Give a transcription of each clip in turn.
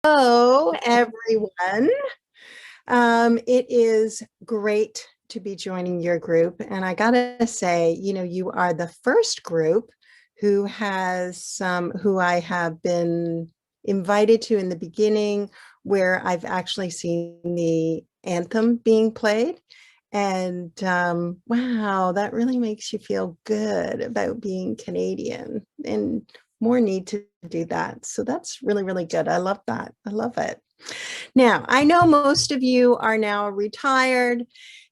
Hello, everyone. It is great to be joining your group. And I gotta say, you are the first group who I have been invited to in the beginning, where I've actually seen the anthem being played. And wow, that really makes you feel good about being Canadian. And more need to do that. So that's really, really good. I love that. I love it. Now, I know most of you are now retired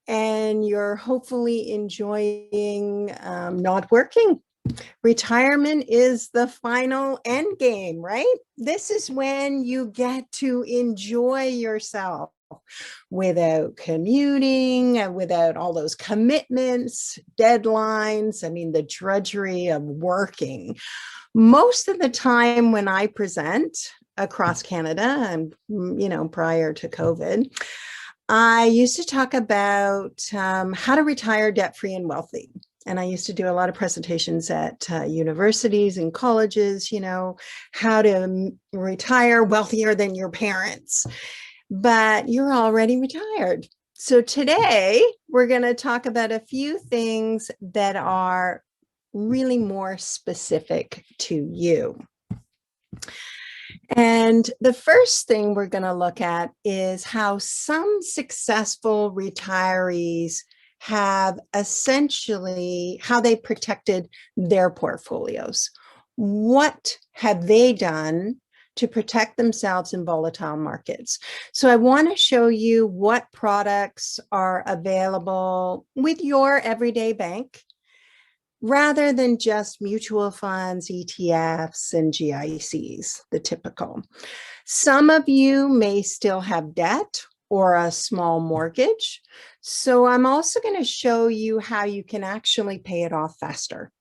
and you're hopefully enjoying not working. Retirement is the final end game, right? This is when you get to enjoy yourself without commuting and without all those commitments, deadlines. I mean, the drudgery of working. Most of the time when I present across Canada and, prior to COVID, I used to talk about how to retire debt-free and wealthy. And I used to do a lot of presentations at universities and colleges, how to retire wealthier than your parents. But you're already retired. So today we're going to talk about a few things that are really more specific to you. And the first thing we're going to look at is how some successful retirees have essentially how they protected their portfolios. What have they done to protect themselves in volatile markets? So I want to show you what products are available with your everyday bank, rather than just mutual funds, ETFs, and GICs, the typical. Some of you may still have debt or a small mortgage. So I'm also going to show you how you can actually pay it off faster.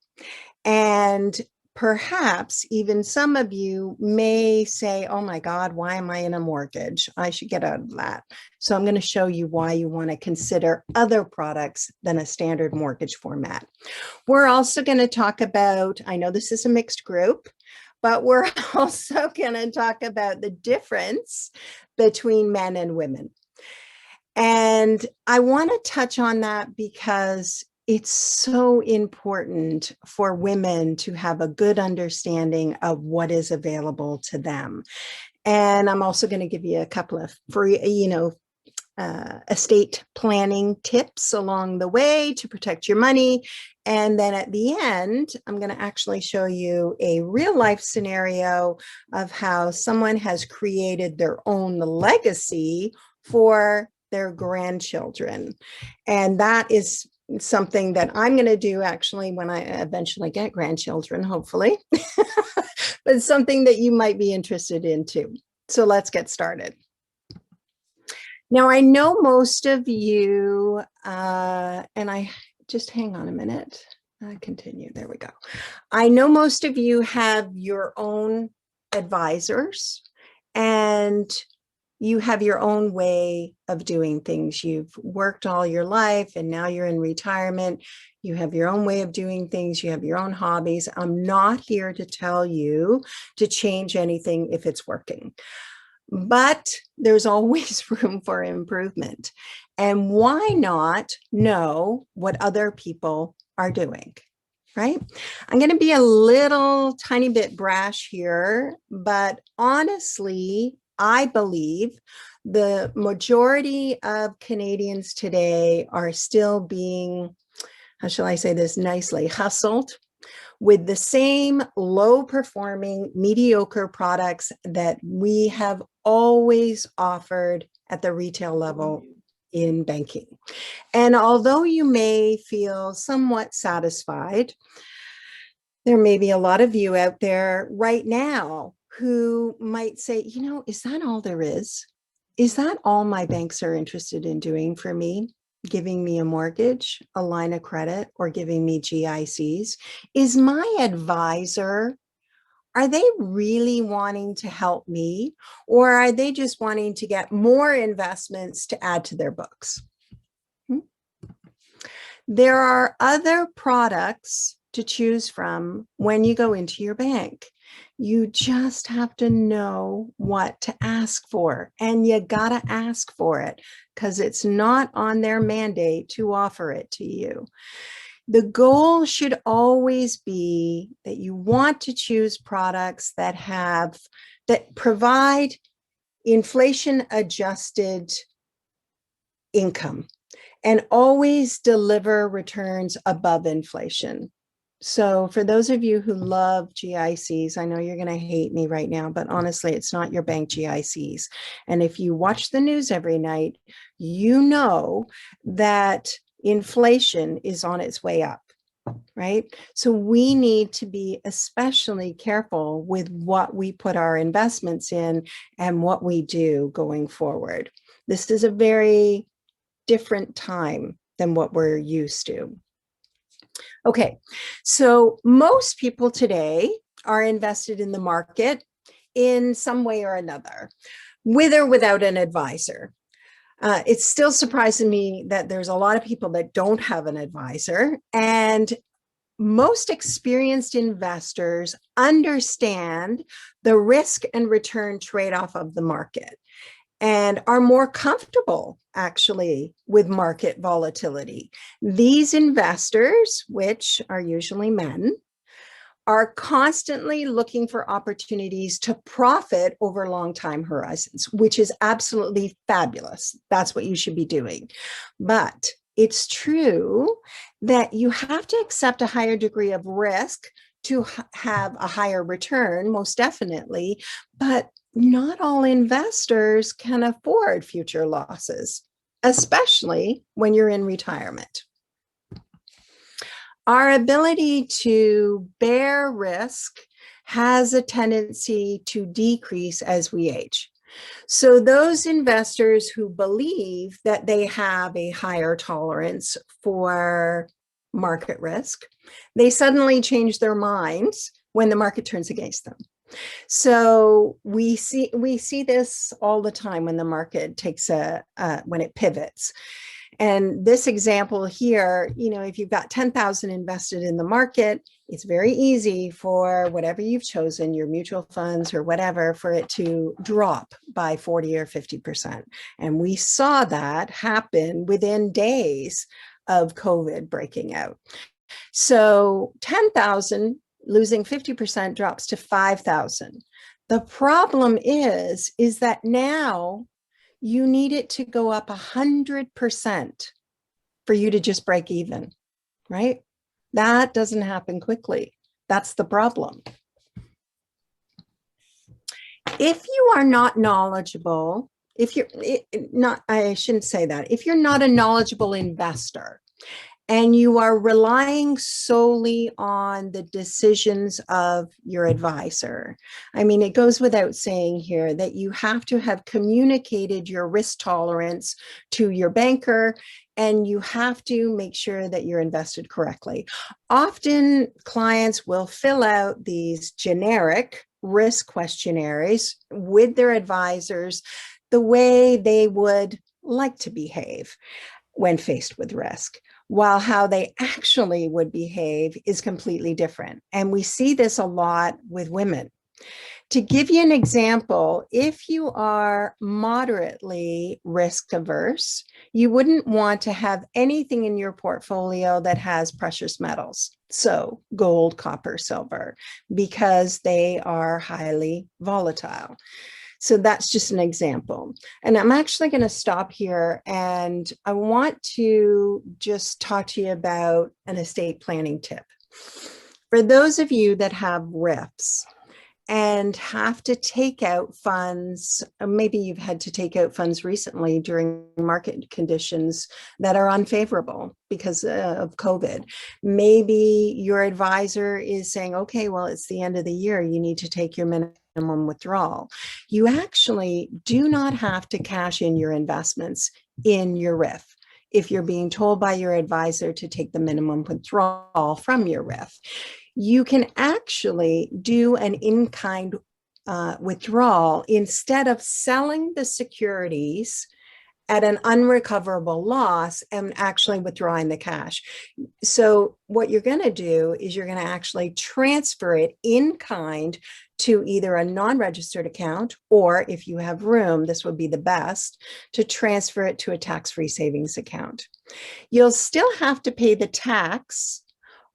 And perhaps even some of you may say, oh my God, why am I in a mortgage? I should get out of that. So I'm going to show you why you want to consider other products than a standard mortgage format. We're also going to talk about, I know this is a mixed group, but we're also going to talk about the difference between men and women. And I want to touch on that because it's so important for women to have a good understanding of what is available to them. And I'm also going to give you a couple of free, estate planning tips along the way to protect your money. And then at the end, I'm going to actually show you a real life scenario of how someone has created their own legacy for their grandchildren. And that is something that I'm going to do actually when I eventually get grandchildren, hopefully, but it's something that you might be interested in too. So let's get started. Now, I know most of you, and I just hang on a minute, continue, there we go. I know most of you have your own advisors and you have your own way of doing things. You've worked all your life and now you're in retirement. You have your own way of doing things. You have your own hobbies. I'm not here to tell you to change anything if it's working, but there's always room for improvement. And why not know what other people are doing? Right? I'm going to be a little tiny bit brash here, but honestly, I believe the majority of Canadians today are still being, how shall I say this nicely, hustled with the same low performing, mediocre products that we have always offered at the retail level in banking. And although you may feel somewhat satisfied, there may be a lot of you out there right now who might say, is that all there is? Is that all my banks are interested in doing for me? Giving me a mortgage, a line of credit, or giving me GICs? Is my advisor, are they really wanting to help me? Or are they just wanting to get more investments to add to their books? There are other products to choose from when you go into your bank. You just have to know what to ask for, and you gotta ask for it because it's not on their mandate to offer it to you. The goal should always be that you want to choose products that provide inflation adjusted income and always deliver returns above inflation. So for those of you who love GICs, I know you're going to hate me right now, but honestly, it's not your bank GICs. And if you watch the news every night, you know that inflation is on its way up, right? So we need to be especially careful with what we put our investments in and what we do going forward. This is a very different time than what we're used to. Okay, so most people today are invested in the market in some way or another, with or without an advisor. It's still surprising me that there's a lot of people that don't have an advisor, and most experienced investors understand the risk and return trade-off of the market and are more comfortable actually with market volatility. These investors, which are usually men, are constantly looking for opportunities to profit over long time horizons, which is absolutely fabulous. That's what you should be doing. But it's true that you have to accept a higher degree of risk to have a higher return, most definitely, but not all investors can afford future losses, especially when you're in retirement. Our ability to bear risk has a tendency to decrease as we age. So those investors who believe that they have a higher tolerance for market risk, they suddenly change their minds when the market turns against them. So we see this all the time when the market takes when it pivots. And this example here, if you've got 10,000 invested in the market, it's very easy for whatever you've chosen, your mutual funds or whatever, for it to drop by 40 or 50%. And we saw that happen within days of COVID breaking out. So 10,000 losing 50% drops to 5,000. The problem is that now you need it to go up 100% for you to just break even, right? That doesn't happen quickly. That's the problem. If you are not knowledgeable, I shouldn't say that. If you're not a knowledgeable investor, and you are relying solely on the decisions of your advisor. I mean, it goes without saying here that you have to have communicated your risk tolerance to your banker, and you have to make sure that you're invested correctly. Often clients will fill out these generic risk questionnaires with their advisors the way they would like to behave when faced with risk, while how they actually would behave is completely different. And we see this a lot with women. To give you an example, if you are moderately risk averse, you wouldn't want to have anything in your portfolio that has precious metals. So gold, copper, silver, because they are highly volatile. So that's just an example. And I'm actually going to stop here, and I want to just talk to you about an estate planning tip. For those of you that have RIFs and have to take out funds, maybe you've had to take out funds recently during market conditions that are unfavorable because of COVID. Maybe your advisor is saying, okay, well, it's the end of the year, you need to take your minimum withdrawal. You actually do not have to cash in your investments in your RIF if you're being told by your advisor to take the minimum withdrawal from your RIF. You can actually do an in-kind withdrawal instead of selling the securities at an unrecoverable loss and actually withdrawing the cash. So what you're going to do is you're going to actually transfer it in kind to either a non-registered account, or if you have room, this would be the best, to transfer it to a tax-free savings account. You'll still have to pay the tax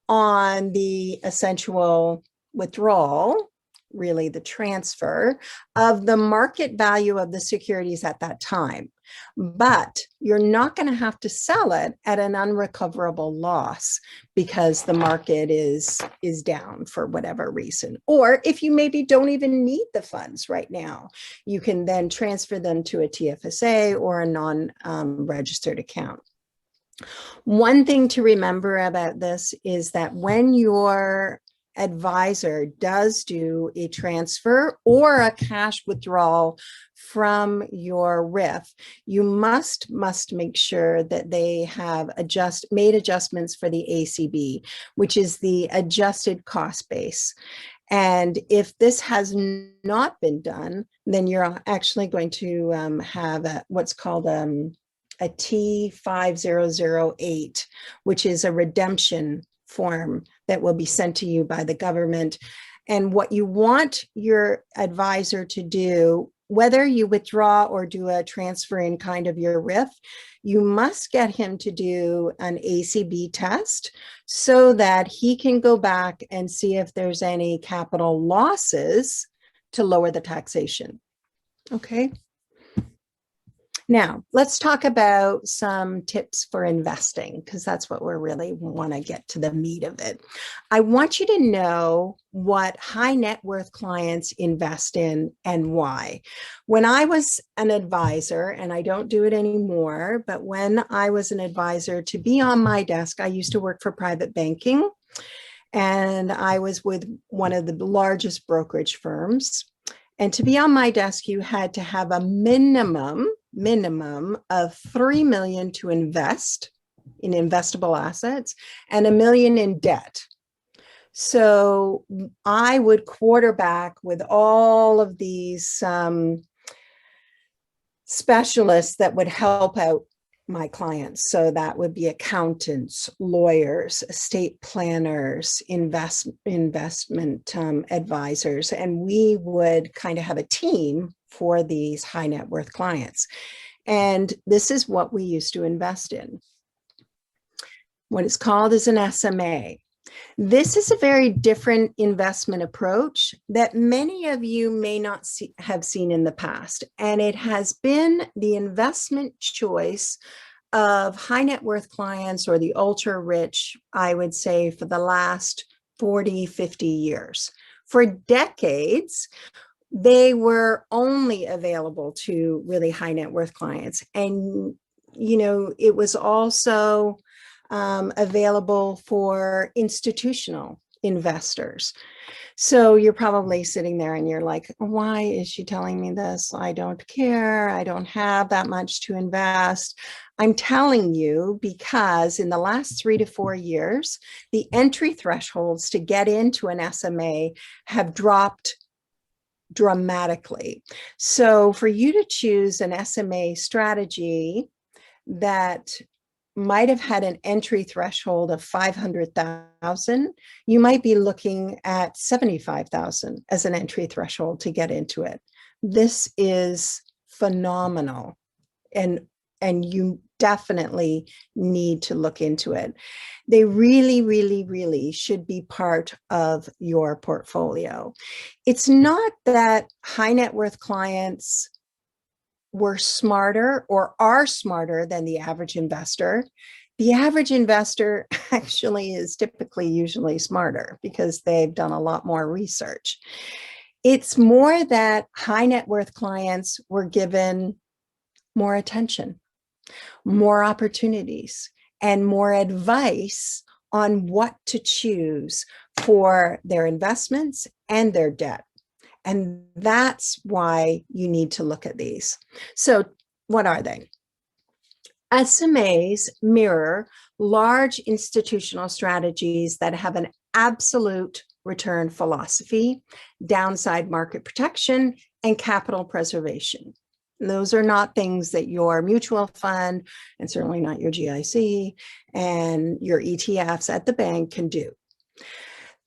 on the essential withdrawal, really the transfer of the market value of the securities at that time. But you're not going to have to sell it at an unrecoverable loss because the market is down for whatever reason. Or if you maybe don't even need the funds right now, you can then transfer them to a TFSA or a non-registered account. One thing to remember about this is that when your advisor does do a transfer or a cash withdrawal from your RIF, you must make sure that they have made adjustments for the ACB, which is the adjusted cost base. And if this has not been done, then you're actually going to have what's called a T5008, which is a redemption form that will be sent to you by the government. And what you want your advisor to do, whether you withdraw or do a transfer in kind of your RIF, you must get him to do an ACB test so that he can go back and see if there's any capital losses to lower the taxation. Okay. Now, let's talk about some tips for investing, because that's what we really want to get to the meat of it. I want you to know what high net worth clients invest in and why. When I was an advisor, and I don't do it anymore, but when I was an advisor, to be on my desk, I used to work for private banking, and I was with one of the largest brokerage firms. And to be on my desk, you had to have a minimum of 3 million to invest in investable assets and $1 million in debt. So I would quarterback with all of these specialists that would help out my clients. So that would be accountants, lawyers, estate planners, investment advisors, and we would kind of have a team for these high net worth clients. And this is what we used to invest in. What is called as an SMA. This is a very different investment approach that many of you may not have seen in the past. And it has been the investment choice of high net worth clients or the ultra rich, I would say, for the last 40, 50 years. For decades, they were only available to really high net worth clients. And, you know, it was also available for institutional investors. So you're probably sitting there and you're like, why is she telling me this? I don't care. I don't have that much to invest. I'm telling you because in the last 3 to 4 years, the entry thresholds to get into an SMA have dropped dramatically. So for you to choose an SMA strategy that might have had an entry threshold of 500,000, you might be looking at 75,000 as an entry threshold to get into it. This is phenomenal, and you definitely need to look into it. They really, really, really should be part of your portfolio. It's not that high net worth clients were smarter or are smarter than the average investor. The average investor actually is typically usually smarter because they've done a lot more research. It's more that high net worth clients were given more attention, more opportunities, and more advice on what to choose for their investments and their debt. And that's why you need to look at these. So what are they? SMAs mirror large institutional strategies that have an absolute return philosophy, downside market protection, and capital preservation. Those are not things that your mutual fund, and certainly not your GIC and your ETFs at the bank, can do.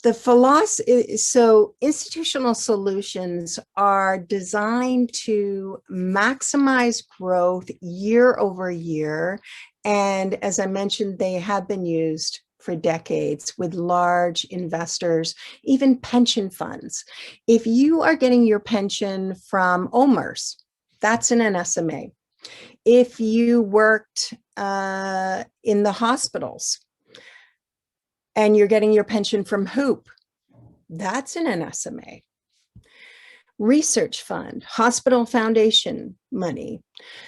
The philosophy, so institutional solutions are designed to maximize growth year over year. And as I mentioned, they have been used for decades with large investors, even pension funds. If you are getting your pension from OMERS, that's in an SMA. If you worked in the hospitals and you're getting your pension from HOOP, that's in an SMA. Research fund, hospital foundation money.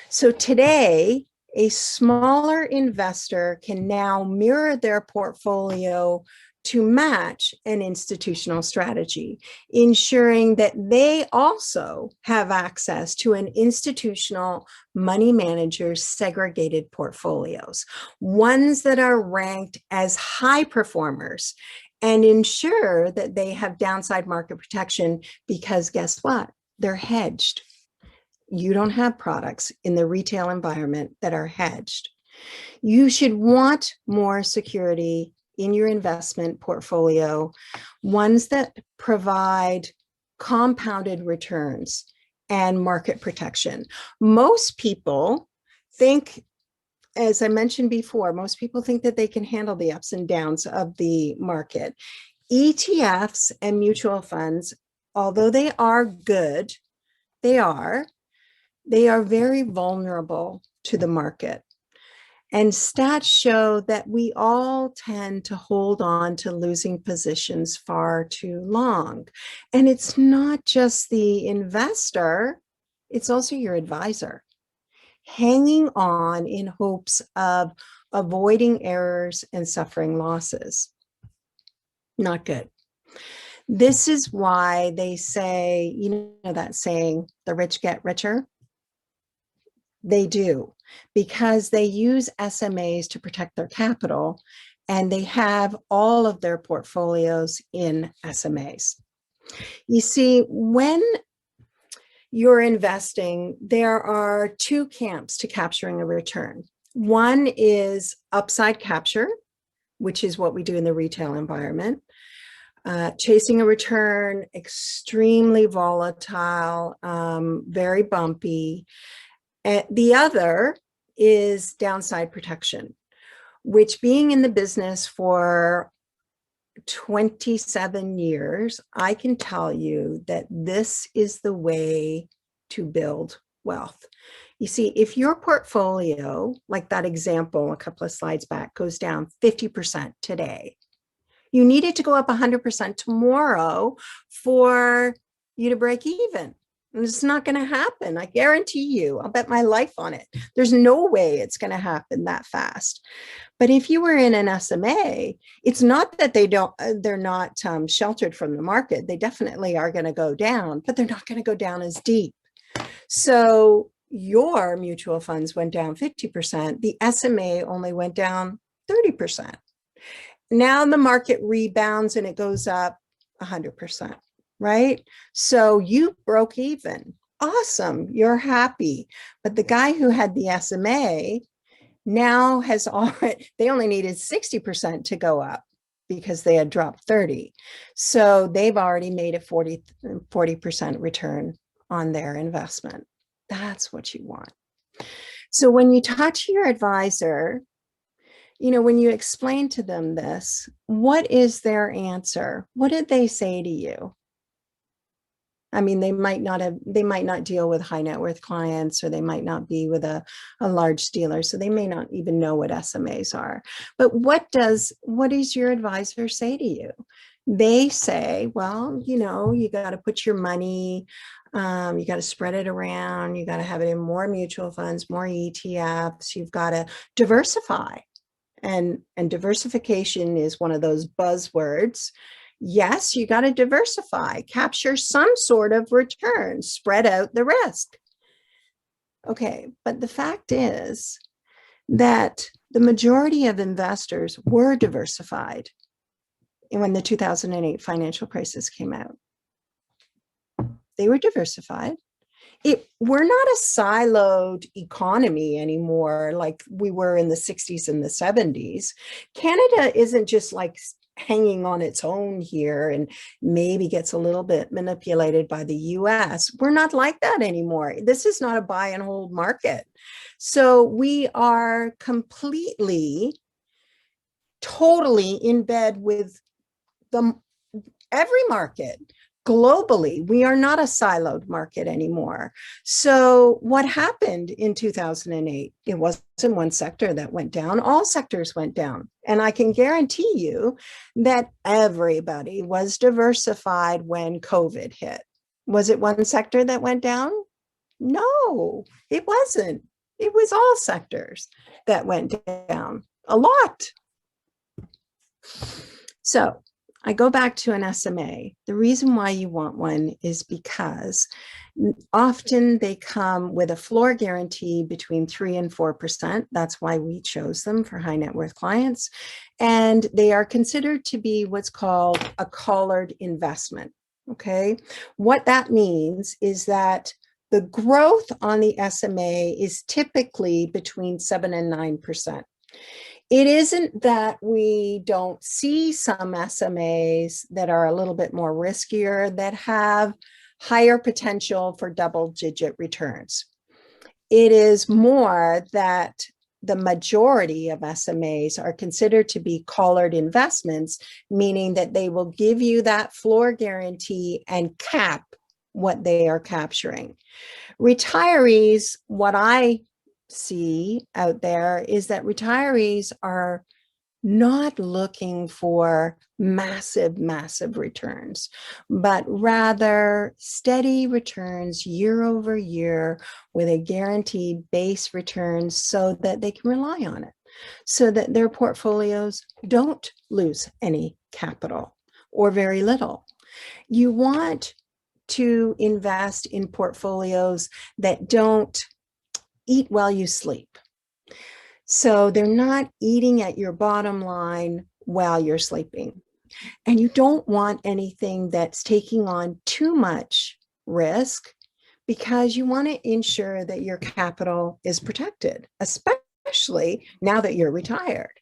So today, a smaller investor can now mirror their portfolio to match an institutional strategy, ensuring that they also have access to an institutional money manager's segregated portfolios, ones that are ranked as high performers, and ensure that they have downside market protection, because guess what? They're hedged. You don't have products in the retail environment that are hedged. You should want more security in your investment portfolio, ones that provide compounded returns and market protection. Most people think, as I mentioned before, most people think that they can handle the ups and downs of the market. ETFs and mutual funds, although they are good, they are very vulnerable to the market. And stats show that we all tend to hold on to losing positions far too long. And it's not just the investor, it's also your advisor, hanging on in hopes of avoiding errors and suffering losses. Not good. This is why they say, you know, that saying, the rich get richer. They do, because they use SMAs to protect their capital, and they have all of their portfolios in SMAs. You see, when you're investing, there are two camps to capturing a return. One is upside capture, which is what we do in the retail environment. Chasing a return, extremely volatile, very bumpy. The other is downside protection, which, being in the business for 27 years, I can tell you that this is the way to build wealth. You see, if your portfolio, like that example a couple of slides back, goes down 50% today, you need it to go up 100% tomorrow for you to break even. And it's not going to happen. I guarantee you, I'll bet my life on it. There's no way it's going to happen that fast. But if you were in an SMA, it's not that they're not sheltered from the market. They definitely are going to go down, but they're not going to go down as deep. So your mutual funds went down 50%. The SMA only went down 30%. Now the market rebounds and it goes up 100%. Right? So you broke even. Awesome. You're happy. But the guy who had the SMA now has already, they only needed 60% to go up because they had dropped 30. So they've already made a 40% return on their investment. That's what you want. So when you talk to your advisor, you know, when you explain to them this, what is their answer? What did they say to you? I mean, they might not deal with high net worth clients, or they might not be with a large dealer. So they may not even know what SMAs are. But what does your advisor say to you? They say, well, you know, you got to put your money, you got to spread it around. You got to have it in more mutual funds, more ETFs. You've got to diversify. And diversification is one of those buzzwords. Yes, you got to diversify, capture some sort of return, spread out the risk. Okay, but the fact is that the majority of investors were diversified when the 2008 financial crisis came out. They were diversified. we're not a siloed economy anymore like we were in the 60s and the 70s. Canada isn't just like hanging on its own here and maybe gets a little bit manipulated by the US. We're not like that anymore. This is not a buy and hold market. So we are completely, totally in bed with every market. Globally, we are not a siloed market anymore. So what happened in 2008? It wasn't one sector that went down. All sectors went down. And I can guarantee you that everybody was diversified when COVID hit. Was it one sector that went down? No, it wasn't. It was all sectors that went down a lot. So I go back to an SMA. The reason why you want one is because often they come with a floor guarantee between 3 and 4%. That's why we chose them for high net worth clients. And they are considered to be what's called a collared investment. Okay. What that means is that the growth on the SMA is typically between 7 and 9%. It isn't that we don't see some SMAs that are a little bit more riskier that have higher potential for double-digit returns. It is more that the majority of SMAs are considered to be collared investments, meaning that they will give you that floor guarantee and cap what they are capturing. Retirees, what I see out there is that retirees are not looking for massive, massive returns, but rather steady returns year over year with a guaranteed base return so that they can rely on it, so that their portfolios don't lose any capital or very little. You want to invest in portfolios that don't eat while you sleep. So they're not eating at your bottom line while you're sleeping. And you don't want anything that's taking on too much risk because you want to ensure that your capital is protected, especially now that you're retired.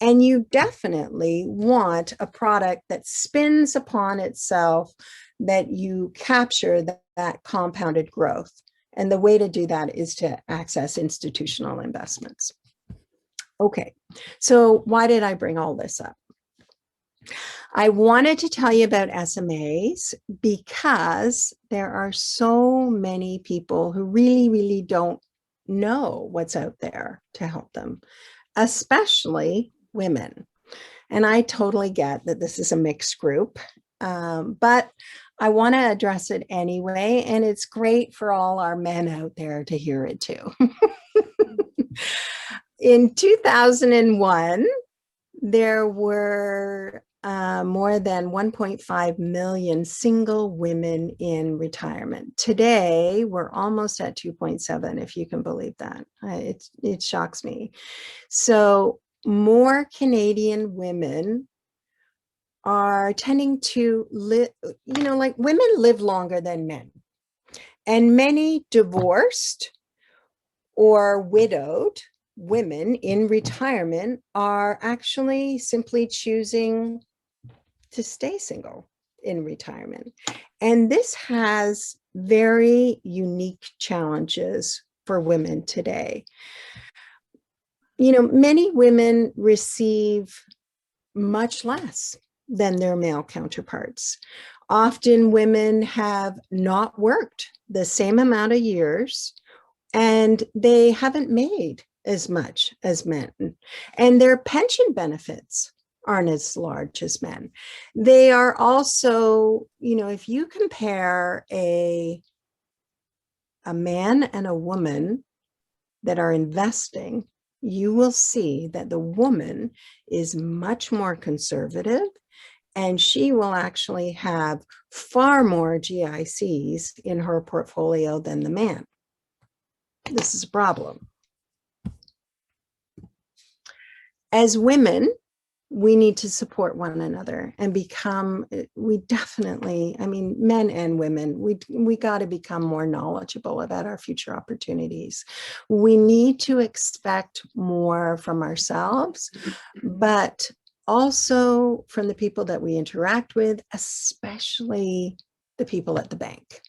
And you definitely want a product that spins upon itself, that you capture that compounded growth. And the way to do that is to access institutional investments. Okay, so why did I bring all this up? I wanted to tell you about SMAs because there are so many people who really, really don't know what's out there to help them, especially women. And I totally get that this is a mixed group, but I want to address it anyway, and it's great for all our men out there to hear it too. In 2001, there were more than 1.5 million single women in retirement. Today, we're almost at 2.7, if you can believe that. It shocks me. So more Canadian women are tending to live, like women live longer than men. And many divorced or widowed women in retirement are actually simply choosing to stay single in retirement. And this has very unique challenges for women today. Many women receive much less than their male counterparts. Often women have not worked the same amount of years and they haven't made as much as men. And their pension benefits aren't as large as men. They are also, if you compare a man and a woman that are investing, you will see that the woman is much more conservative and she will actually have far more GICs in her portfolio than the man. This is a problem. As women, we need to support one another and become, we definitely, I mean, men and women, we got to become more knowledgeable about our future opportunities. We need to expect more from ourselves, but also from the people that we interact with, especially the people at the bank.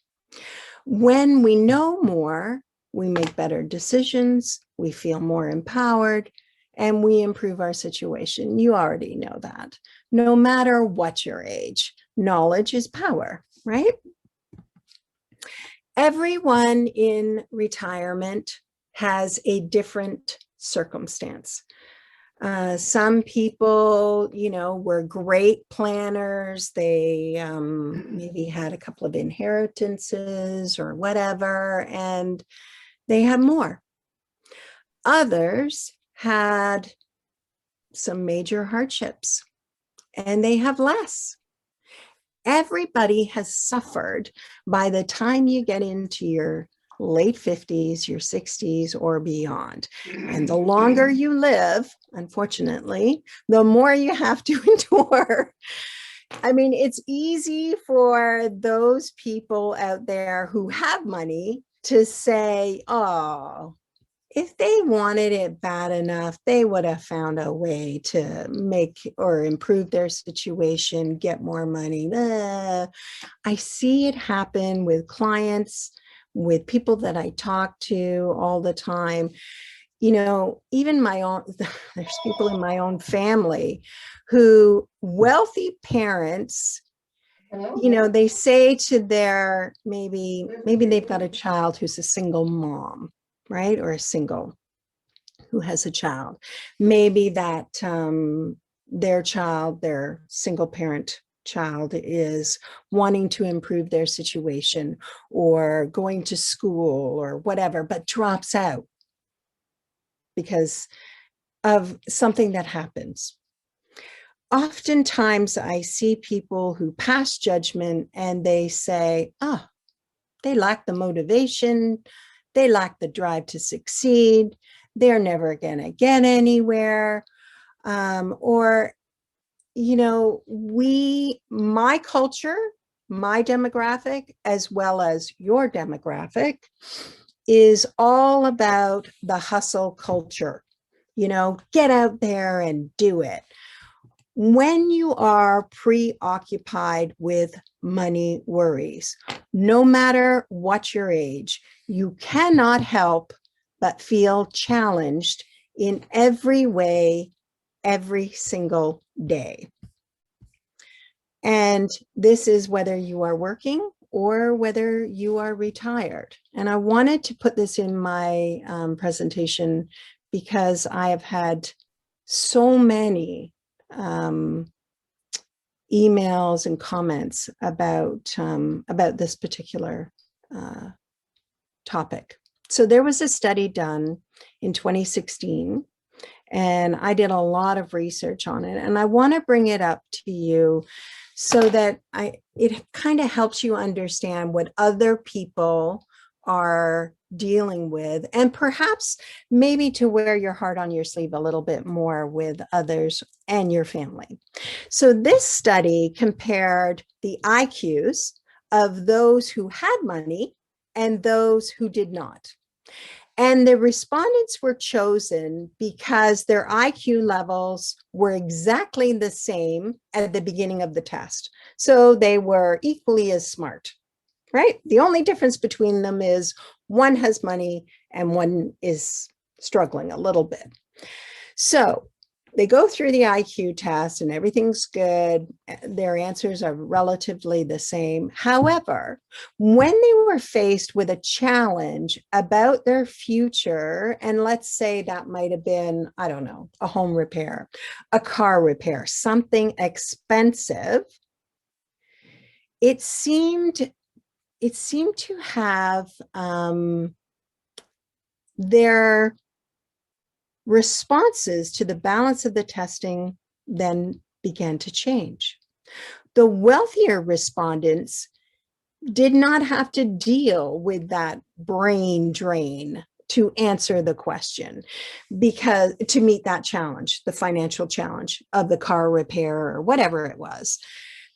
When we know more, we make better decisions, we feel more empowered, and we improve our situation. You already know that. No matter what your age, knowledge is power, right? Everyone in retirement has a different circumstance. Some people, you know, were great planners. They maybe had a couple of inheritances or whatever, and they had more. Others had some major hardships and they have less. Everybody has suffered by the time you get into your late 50s, your 60s, or beyond. And the longer you live, unfortunately, the more you have to endure. I mean, it's easy for those people out there who have money to say, oh, if they wanted it bad enough, they would have found a way to make or improve their situation, get more money. I see it happen with clients, with people that I talk to all the time. You know, even my own, there's people in my own family who, wealthy parents, you know, they say to their, maybe they've got a child who's a single mom, right? Or a single who has a child. Maybe that their child, their single parent child, is wanting to improve their situation or going to school or whatever, but drops out because of something that happens. Oftentimes I see people who pass judgment and they say, oh, they lack the motivation, they lack the drive to succeed, they're never going to get anywhere. Or, you know, my culture, my demographic, as well as your demographic, is all about the hustle culture. You know, get out there and do it. When you are preoccupied with money worries, no matter what your age, you cannot help but feel challenged in every way, every single day. And this is whether you are working or whether you are retired. And I wanted to put this in my presentation because I have had so many emails and comments about this particular topic. So there was a study done in 2016, and I did a lot of research on it, and I want to bring it up to you so that it kind of helps you understand what other people are dealing with, and perhaps maybe to wear your heart on your sleeve a little bit more with others and your family. So this study compared the IQs of those who had money and those who did not. And the respondents were chosen because their IQ levels were exactly the same at the beginning of the test. So they were equally as smart, right? The only difference between them is one has money and one is struggling a little bit. So they go through the IQ test and everything's good. Their answers are relatively the same. However, when they were faced with a challenge about their future, and let's say that might have been, I don't know, a home repair, a car repair, something expensive, it seemed to have their responses to the balance of the testing then began to change. The wealthier respondents did not have to deal with that brain drain to answer the question, because to meet that challenge, the financial challenge of the car repair or whatever it was,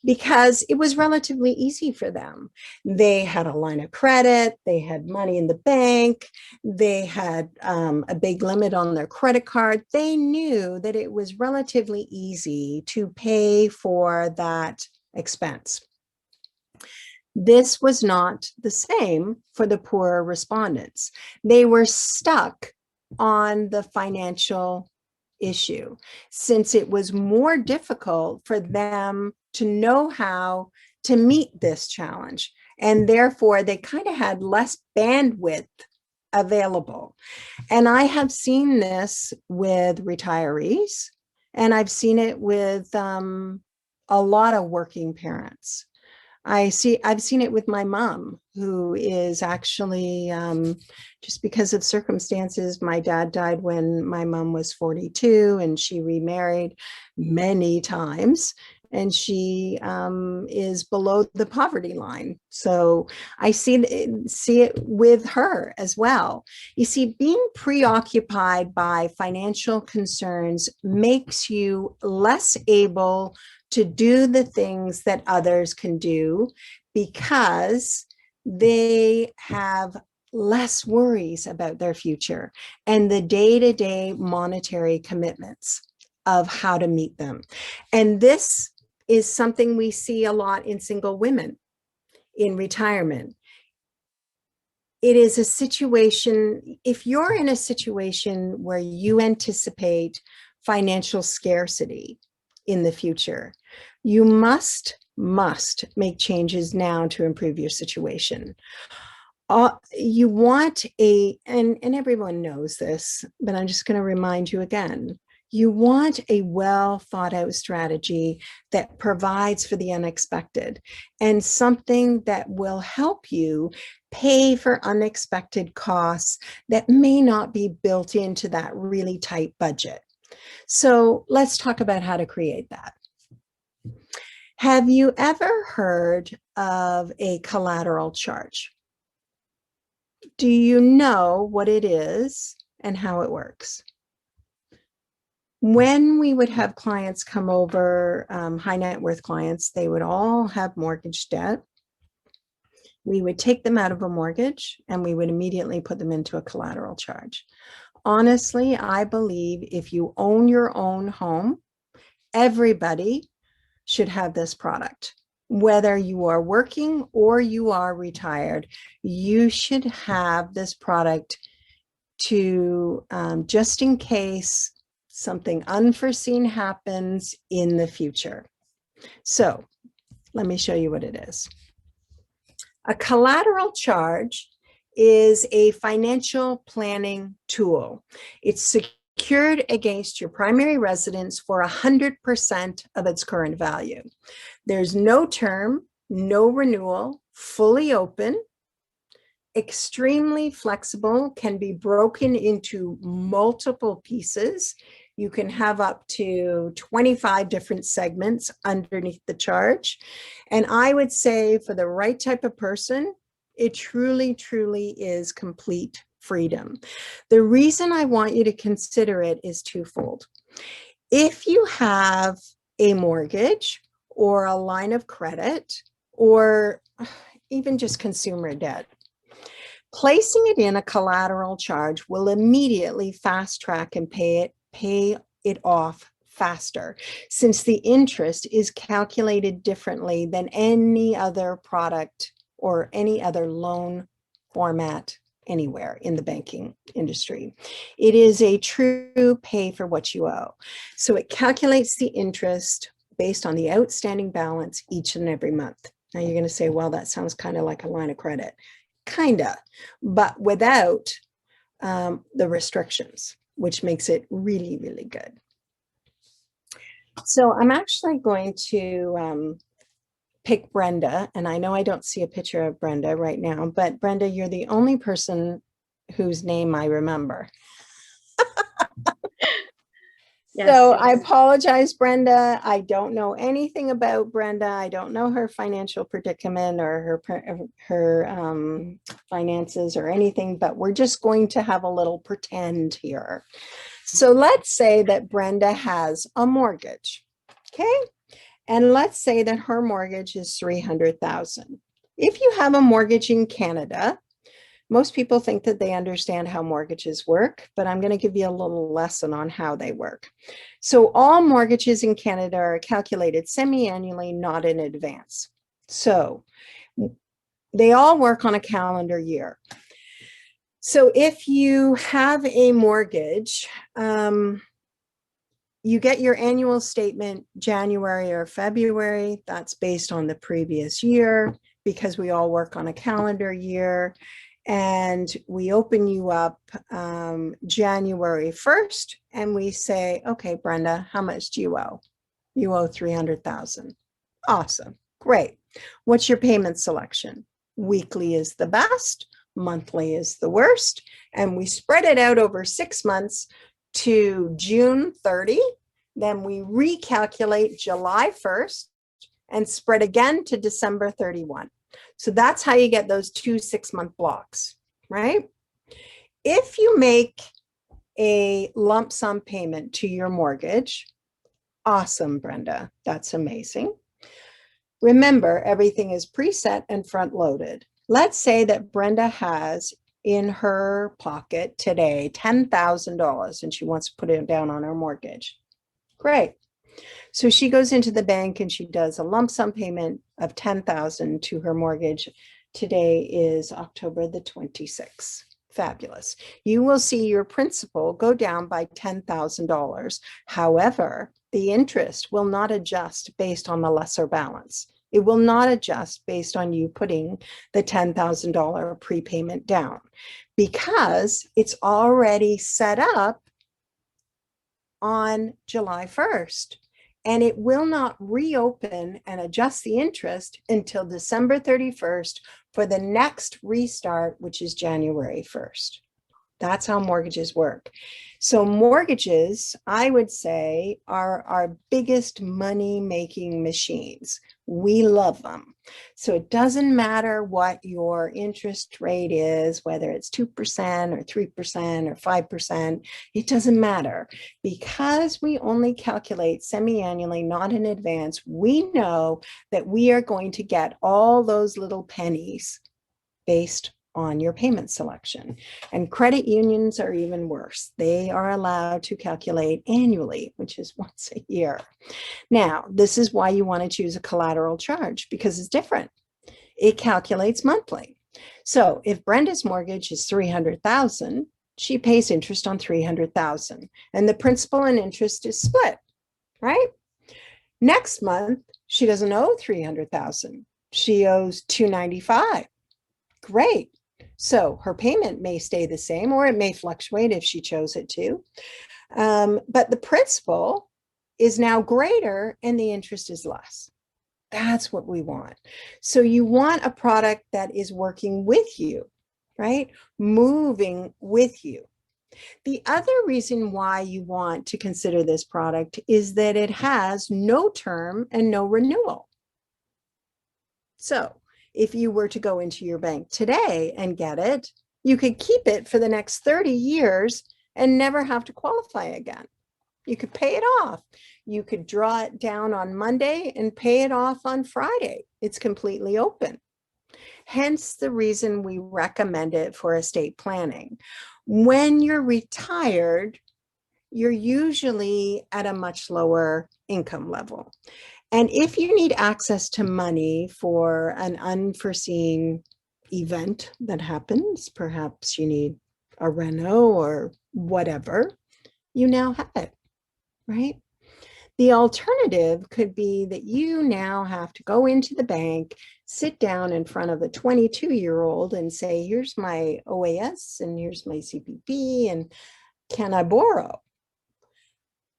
because it was relatively easy for them. They had a line of credit, they had money in the bank, they had a big limit on their credit card. They knew that it was relatively easy to pay for that expense. This was not the same for the poorer respondents. They were stuck on the financial issue, since it was more difficult for them to know how to meet this challenge. And therefore, they kind of had less bandwidth available. And I have seen this with retirees, and I've seen it with a lot of working parents. I've seen it with my mom, who is actually, just because of circumstances, my dad died when my mom was 42, and she remarried many times, and she is below the poverty line. So I see it with her as well. You see, being preoccupied by financial concerns makes you less able to do the things that others can do, because they have less worries about their future and the day-to-day monetary commitments of how to meet them. And this is something we see a lot in single women in retirement. It is a situation, if you're in a situation where you anticipate financial scarcity in the future, you must make changes now to improve your situation. You want and everyone knows this, but I'm just going to remind you again, you want a well thought out strategy that provides for the unexpected, and something that will help you pay for unexpected costs that may not be built into that really tight budget. So let's talk about how to create that. Have you ever heard of a collateral charge? Do you know what it is and how it works? When we would have clients come over, high net worth clients, they would all have mortgage debt. We would take them out of a mortgage and we would immediately put them into a collateral charge. Honestly, I believe if you own your own home, everybody should have this product. Whether you are working or you are retired, you should have this product to just in case something unforeseen happens in the future. So let me show you what it is. A collateral charge is a financial planning tool. It's secured against your primary residence for 100% of its current value. There's no term, no renewal, fully open, extremely flexible, can be broken into multiple pieces. You can have up to 25 different segments underneath the charge. And I would say for the right type of person, it truly, truly is complete freedom. The reason I want you to consider it is twofold. If you have a mortgage or a line of credit or even just consumer debt, placing it in a collateral charge will immediately fast track and pay it off faster, since the interest is calculated differently than any other product or any other loan format anywhere in the banking industry. It is a true pay for what you owe. So it calculates the interest based on the outstanding balance each and every month. Now you're going to say, well, that sounds kind of like a line of credit. Kinda, but without the restrictions, which makes it really, really good. So I'm actually going to pick Brenda, and I know I don't see a picture of Brenda right now, but Brenda, you're the only person whose name I remember. Yes. So I apologize, Brenda. I don't know anything about Brenda. I don't know her financial predicament or her finances or anything, but we're just going to have a little pretend here. So let's say that Brenda has a mortgage, okay? And let's say that her mortgage is 300,000. If you have a mortgage in Canada, most people think that they understand how mortgages work, but I'm going to give you a little lesson on how they work. So all mortgages in Canada are calculated semi-annually, not in advance. So they all work on a calendar year. So if you have a mortgage, you get your annual statement January or February. That's based on the previous year because we all work on a calendar year. And we open you up January 1st and we say, okay, Brenda, how much do you owe? You owe 300,000. Awesome. Great. What's your payment selection? Weekly is the best. Monthly is the worst. And we spread it out over 6 months to June 30. Then we recalculate July 1st and spread again to December 31. So that's how you get those 2 6-month blocks, right? If you make a lump sum payment to your mortgage, awesome, Brenda, that's amazing. Remember, everything is preset and front loaded. Let's say that Brenda has in her pocket today $10,000 and she wants to put it down on her mortgage. Great. So she goes into the bank and she does a lump sum payment of $10,000 to her mortgage. Today is October the 26th. Fabulous. You will see your principal go down by $10,000. However, the interest will not adjust based on the lesser balance. It will not adjust based on you putting the $10,000 prepayment down because it's already set up on July 1st. And it will not reopen and adjust the interest until December 31st for the next restart, which is January 1st. That's how mortgages work. So mortgages, I would say, are our biggest money-making machines. We love them. So it doesn't matter what your interest rate is, whether it's 2% or 3% or 5%, it doesn't matter. Because we only calculate semi-annually, not in advance, we know that we are going to get all those little pennies based on your payment selection. And credit unions are even worse. They are allowed to calculate annually, which is once a year. Now, this is why you want to choose a collateral charge because it's different. It calculates monthly. So if Brenda's mortgage is 300,000, she pays interest on 300,000 and the principal and interest is split, right? Next month, she doesn't owe 300,000. She owes 295. Great. So her payment may stay the same or it may fluctuate if she chose it to. But the principal is now greater and the interest is less. That's what we want. So you want a product that is working with you, right? Moving with you. The other reason why you want to consider this product is that it has no term and no renewal. So if you were to go into your bank today and get it, you could keep it for the next 30 years and never have to qualify again. You could pay it off. You could draw it down on Monday and pay it off on Friday. It's completely open. Hence the reason we recommend it for estate planning. When you're retired, you're usually at a much lower income level. And if you need access to money for an unforeseen event that happens, perhaps you need a reno or whatever, you now have it, right? The alternative could be that you now have to go into the bank, sit down in front of a 22-year-old and say, here's my OAS and here's my CPP and can I borrow?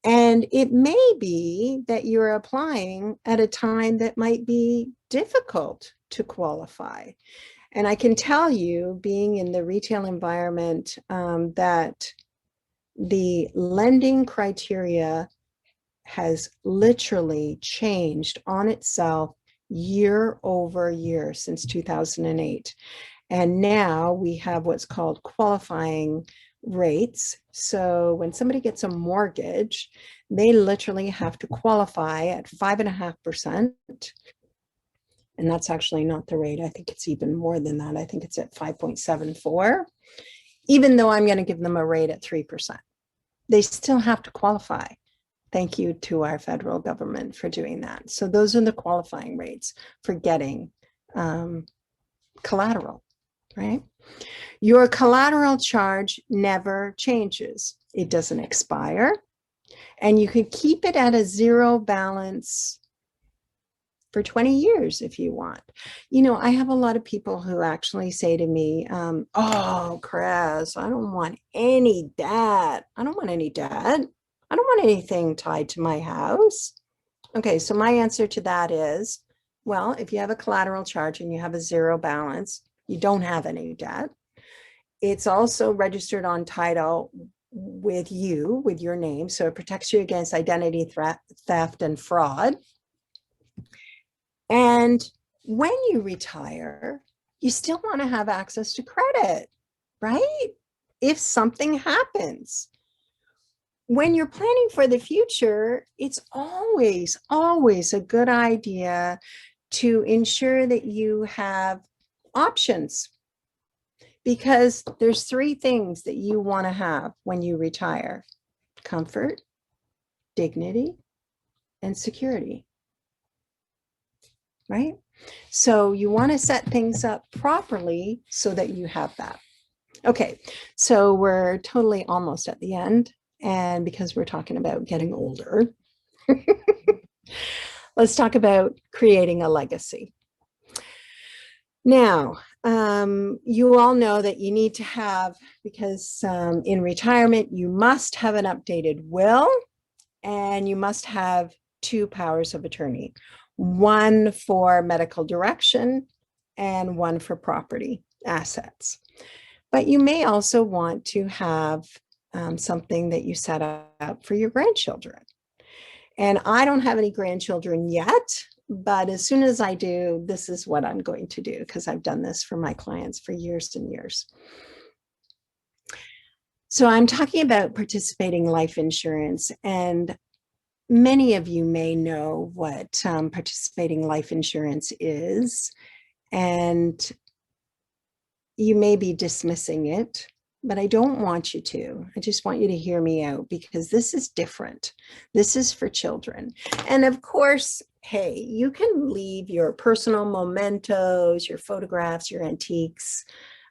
And it may be that you're applying at a time that might be difficult to qualify. And I can tell you, being in the retail environment, that the lending criteria has literally changed on itself year over year since 2008. And now we have what's called qualifying rates. So when somebody gets a mortgage, they literally have to qualify at 5.5%. And that's actually not the rate. I think it's even more than that. I think it's at 5.74, even though I'm going to give them a rate at 3%. They still have to qualify. Thank you to our federal government for doing that. So those are the qualifying rates for getting collateral, right? Your collateral charge never changes. It doesn't expire. And you could keep it at a zero balance for 20 years if you want. You know, I have a lot of people who actually say to me, oh, Chris, I don't want any debt. I don't want any debt. I don't want anything tied to my house. Okay, so my answer to that is, well, if you have a collateral charge and you have a zero balance, you don't have any debt. It's also registered on title with you, with your name, so it protects you against identity theft and fraud. And when you retire, you still want to have access to credit, right? If something happens. When you're planning for the future, it's always, always a good idea to ensure that you have options, because there's three things that you want to have when you retire: comfort, dignity, and security, right? So you want to set things up properly so that you have that. Okay, so we're totally almost at the end. And because we're talking about getting older, let's talk about creating a legacy. Now, you all know that you need to have, because in retirement, you must have an updated will, and you must have 2 powers of attorney, one for medical direction and one for property assets. But you may also want to have something that you set up for your grandchildren. And I don't have any grandchildren yet, but as soon as I do, this is what I'm going to do, because I've done this for my clients for years and years. So I'm talking about participating life insurance, and many of you may know what participating life insurance is, and you may be dismissing it, but I don't want you to. I just want you to hear me out, because this is different. This is for children. And of course, hey, you can leave your personal mementos, your photographs, your antiques,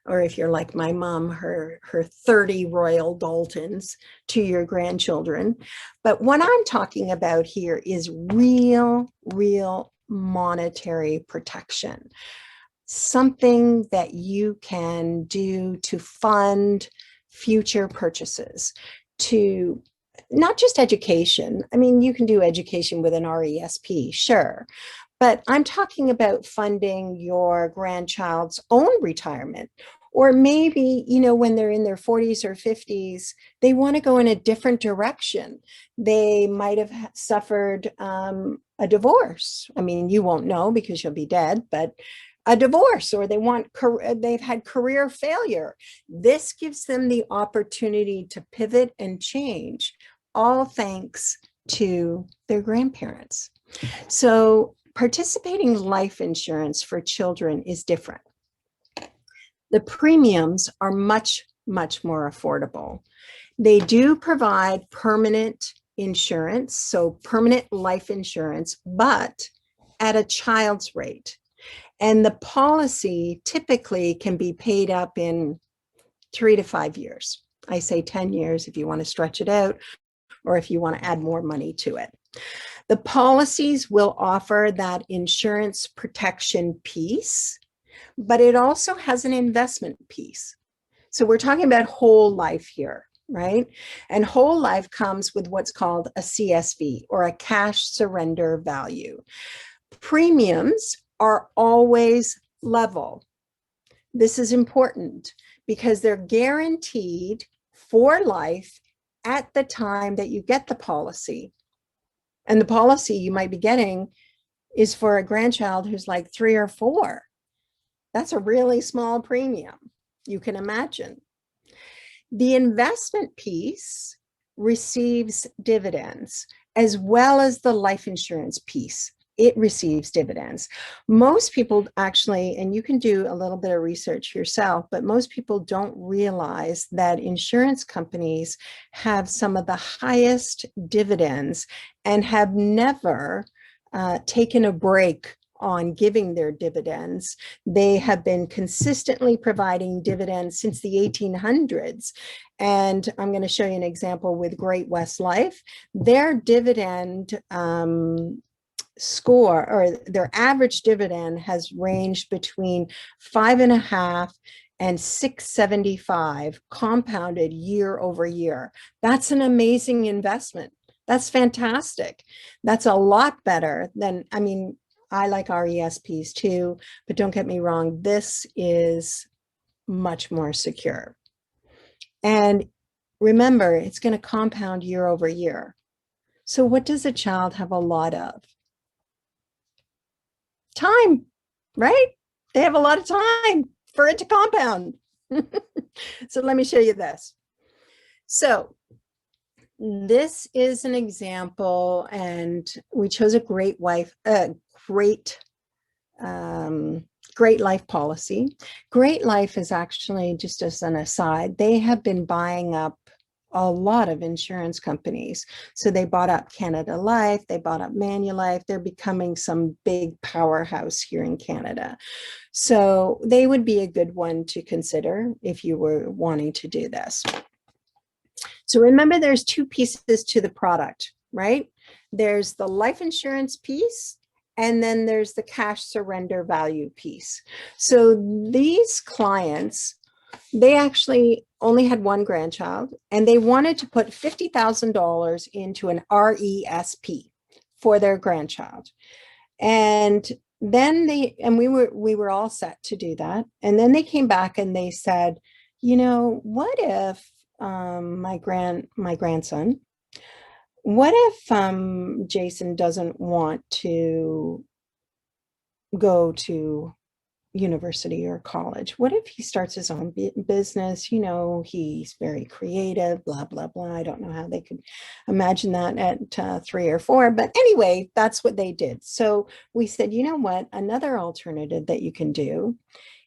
or if you're like my mom, her 30 Royal Daltons to your grandchildren. But what I'm talking about here is real monetary protection. Something that you can do to fund future purchases, to not just education. I mean, you can do education with an RESP, sure. But I'm talking about funding your grandchild's own retirement. Or maybe, you know, when they're in their 40s or 50s, they want to go in a different direction. They might have suffered a divorce. I mean, you won't know because you'll be dead, but a divorce, or they've had career failure. This gives them the opportunity to pivot and change, all thanks to their grandparents. So participating life insurance for children is different. The premiums are much more affordable. They do provide permanent insurance, so permanent life insurance, but at a child's rate. And the policy typically can be paid up in 3 to 5 years. I say 10 years if you want to stretch it out, or if you want to add more money to it. The policies will offer that insurance protection piece, but it also has an investment piece. So we're talking about whole life here, right? And whole life comes with what's called a CSV, or a cash surrender value. Premiums are always level. This is important because they're guaranteed for life at the time that you get the policy. And the policy you might be getting is for a grandchild who's like 3 or 4. That's a really small premium, you can imagine. The investment piece receives dividends, as well as the life insurance piece. It receives dividends. Most people actually, and you can do a little bit of research yourself, but most people don't realize that insurance companies have some of the highest dividends and have never taken a break on giving their dividends. They have been consistently providing dividends since the 1800s. And I'm going to show you an example with Great West Life. Their dividend score, or their average dividend, has ranged between 5.5 and 675 compounded year over year. That's an amazing investment. That's fantastic. That's a lot better than, I mean, I like RESPs too, but don't get me wrong, this is much more secure. And remember, it's going to compound year over year. So what does a child have a lot of? Time, right? They have a lot of time for it to compound. So let me show you this. So this is an example, and we chose a great life policy. Great Life is actually, just as an aside, they have been buying up a lot of insurance companies. So they bought up Canada Life, they bought up Manulife. They're becoming some big powerhouse here in Canada. So they would be a good one to consider if you were wanting to do this. So remember, there's 2 pieces to the product, right? There's the life insurance piece, and then there's the cash surrender value piece. So these clients, they actually only had 1 grandchild, and they wanted to put $50,000 into an RESP for their grandchild. And then we were all set to do that. And then they came back and they said, you know, what if my grandson, what if Jason doesn't want to go to university or college? What if he starts his own business? You know, he's very creative, blah, blah, blah. I don't know how they could imagine that at 3 or 4. But anyway, that's what they did. So we said, you know what? Another alternative that you can do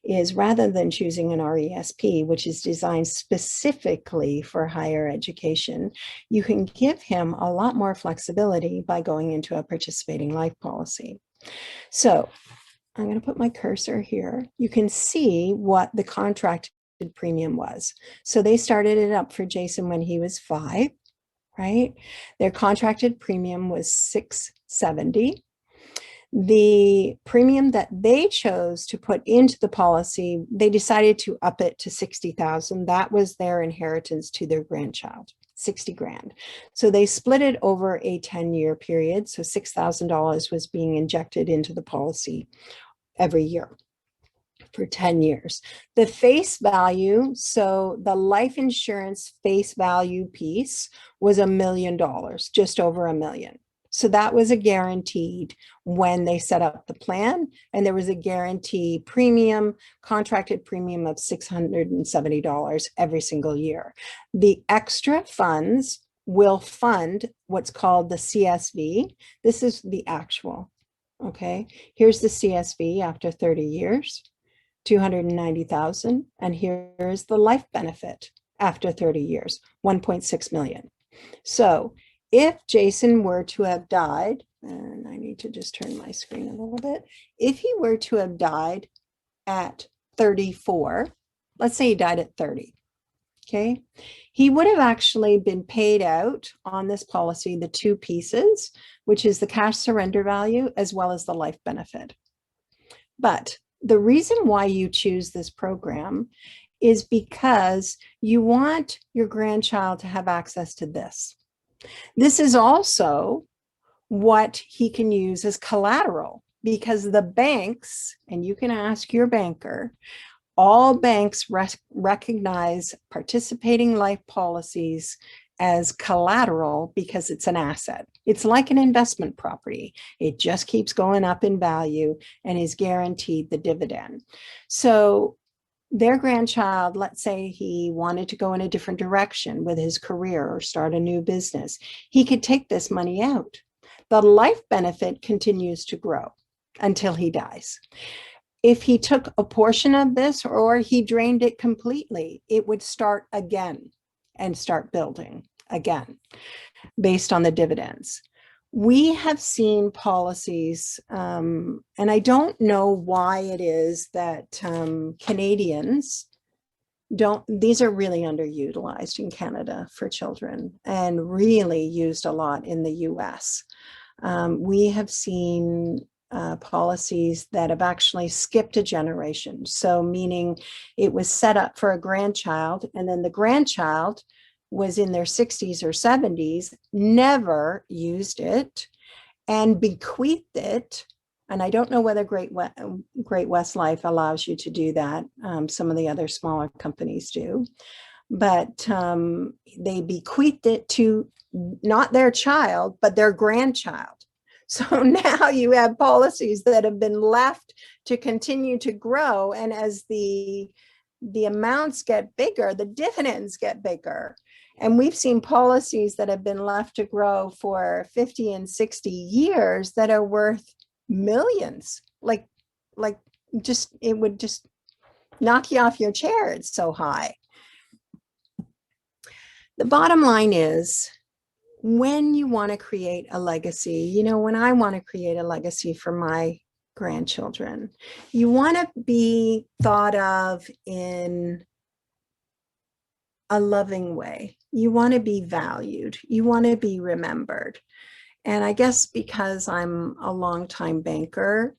is, rather than choosing an RESP, which is designed specifically for higher education, you can give him a lot more flexibility by going into a participating life policy. So I'm going to put my cursor here. You can see what the contracted premium was. So they started it up for Jason when he was 5, right? Their contracted premium was $670. The premium that they chose to put into the policy, they decided to up it to $60,000. That was their inheritance to their grandchild, $60,000. So they split it over a 10-year period. So $6,000 was being injected into the policy every year for 10 years. The face value, so the life insurance face value piece was $1 million, just over $1 million. So that was a guaranteed when they set up the plan, and there was a guarantee premium, contracted premium of $670 every single year. The extra funds will fund what's called the CSV. This is the actual, okay? Here's the CSV after 30 years, $290,000, and here's the life benefit after 30 years, $1.6 million. So if Jason were to have died, and I need to just turn my screen a little bit. If he were to have died at 34, let's say he died at 30, okay? He would have actually been paid out on this policy, the 2 pieces, which is the cash surrender value as well as the life benefit. But the reason why you choose this program is because you want your grandchild to have access to this. This is also what he can use as collateral, because the banks, and you can ask your banker, all banks recognize participating life policies as collateral because it's an asset. It's like an investment property. It just keeps going up in value and is guaranteed the dividend. So their grandchild, let's say he wanted to go in a different direction with his career or start a new business, he could take this money out. The life benefit continues to grow until he dies. If he took a portion of this or he drained it completely, it would start again and start building again based on the dividends. We have seen policies, and I don't know why it is that Canadians don't, these are really underutilized in Canada for children and really used a lot in the US. We have seen policies that have actually skipped a generation. So meaning it was set up for a grandchild, and then the grandchild was in their 60s or 70s, never used it and bequeathed it. And I don't know whether Great West Life allows you to do that. Some of the other smaller companies do. But they bequeathed it to not their child, but their grandchild. So now you have policies that have been left to continue to grow. And as the amounts get bigger, the dividends get bigger. And we've seen policies that have been left to grow for 50 and 60 years that are worth millions. Like just, it would just knock you off your chair. It's so high. The bottom line is, when you want to create a legacy, you know, when I want to create a legacy for my grandchildren, you want to be thought of in a loving way. You want to be valued. You want to be remembered. And I guess because I'm a longtime banker,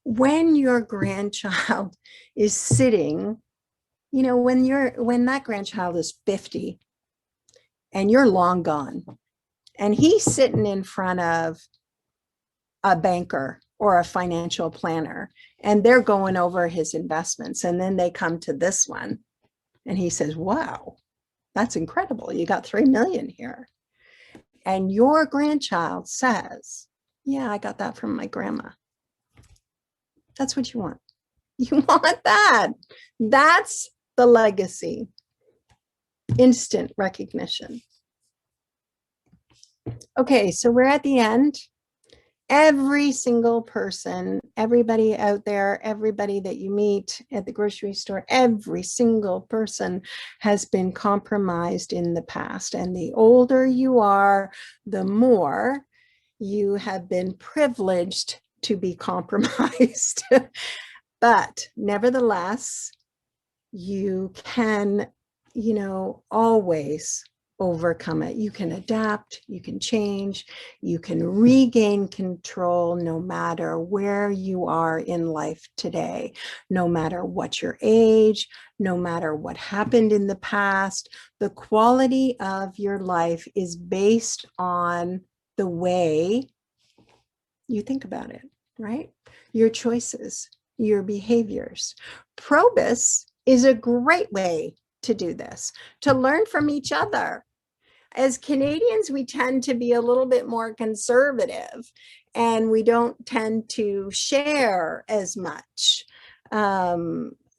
when your grandchild is sitting, you know, when that grandchild is 50 and you're long gone, and he's sitting in front of a banker or a financial planner, and they're going over his investments, and then they come to this one, and he says, wow, that's incredible. You got 3 million here. And your grandchild says, yeah, I got that from my grandma. That's what you want. You want that. That's the legacy. Instant recognition. Okay, so we're at the end. Every single person, everybody out there, everybody that you meet at the grocery store, every single person has been compromised in the past. And the older you are, the more you have been privileged to be compromised. But nevertheless, you can, you know, always overcome it. You can adapt, you can change, you can regain control no matter where you are in life today, no matter what your age, no matter what happened in the past. The quality of your life is based on the way you think about it, right? Your choices, your behaviors. Probus is a great way to do this, to learn from each other. As Canadians, we tend to be a little bit more conservative, and we don't tend to share as much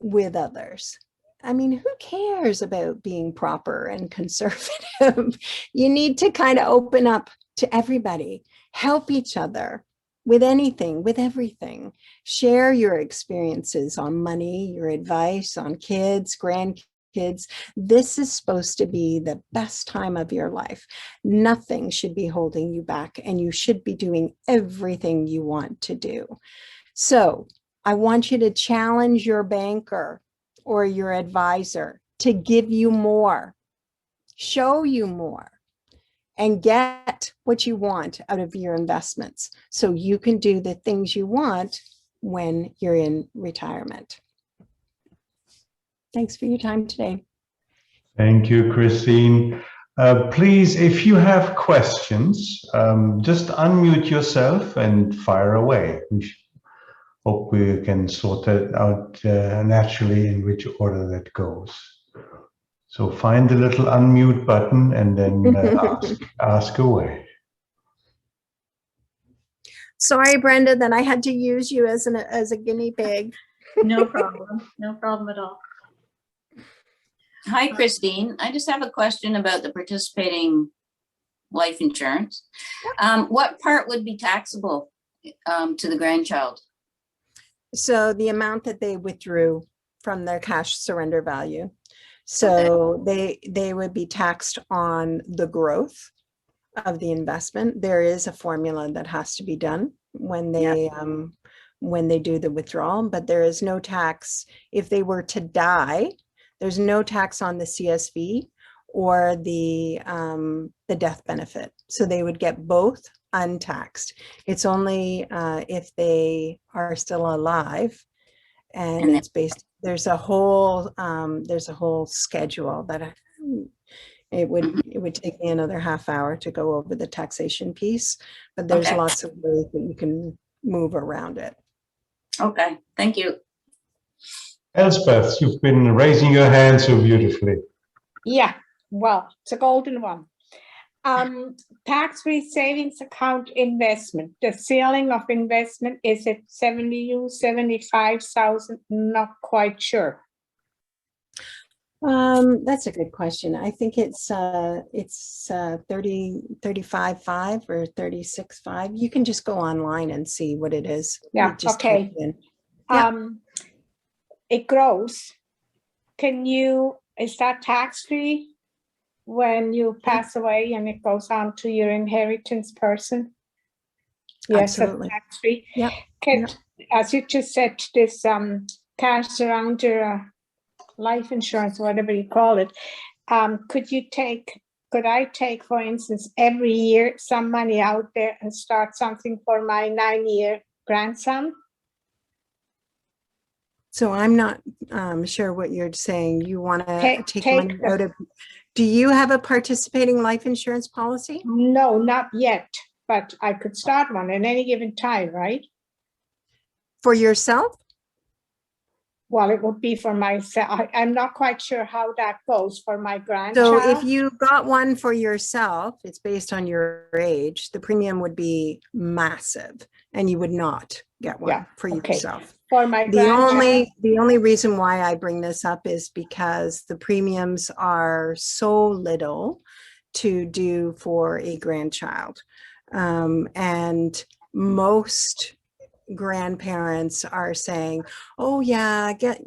with others. I mean, who cares about being proper and conservative? You need to kind of open up to everybody, help each other with anything, with everything. Share your experiences on money, your advice on kids, grandkids. This is supposed to be the best time of your life. Nothing should be holding you back, and you should be doing everything you want to do. So I want you to challenge your banker or your advisor to give you more, show you more, and get what you want out of your investments so you can do the things you want when you're in retirement. Thanks for your time today. Thank you, Christine. Please, if you have questions, just unmute yourself and fire away. We hope we can sort that out naturally in which order that goes. So find the little unmute button and then ask away. Sorry, Brenda, that I had to use you as a guinea pig. No problem. No problem at all. Hi, Christine. I just have a question about the participating life insurance. What part would be taxable to the grandchild? So the amount that they withdrew from their cash surrender value. So they would be taxed on the growth of the investment. There is a formula that has to be done when they do the withdrawal, but there is no tax if they were to die. There's no tax on the CSV or the death benefit. So they would get both it's only if they are still alive, and it's based. There's a whole schedule that it would take me another half hour to go over the taxation piece, but there's lots of ways that you can move around it. Okay, thank you. Elspeth, you've been raising your hand so beautifully. Yeah, well, it's a golden one. Tax-free savings account investment. The ceiling of investment is at 75,000. Not quite sure. That's a good question. I think it's 35.5 or 36.5. You can just go online and see what it is. Yeah, okay. It grows. Is that tax-free when you pass away and it goes on to your inheritance person? Yes, absolutely. Tax-free. Yeah. As you just said, this cash around your life insurance, whatever you call it, could I take, for instance, every year some money out there and start something for my 9-year grandson? So I'm not sure what you're saying. You want to take money out of, do you have a participating life insurance policy? No, not yet, but I could start one at any given time, right? For yourself? Well, it would be for myself. I'm not quite sure how that goes for my grandchild. So if you got one for yourself, it's based on your age, the premium would be massive and you would not get one for yourself. For my the only reason why I bring this up is because the premiums are so little to do for a grandchild. And most grandparents are saying, oh yeah, get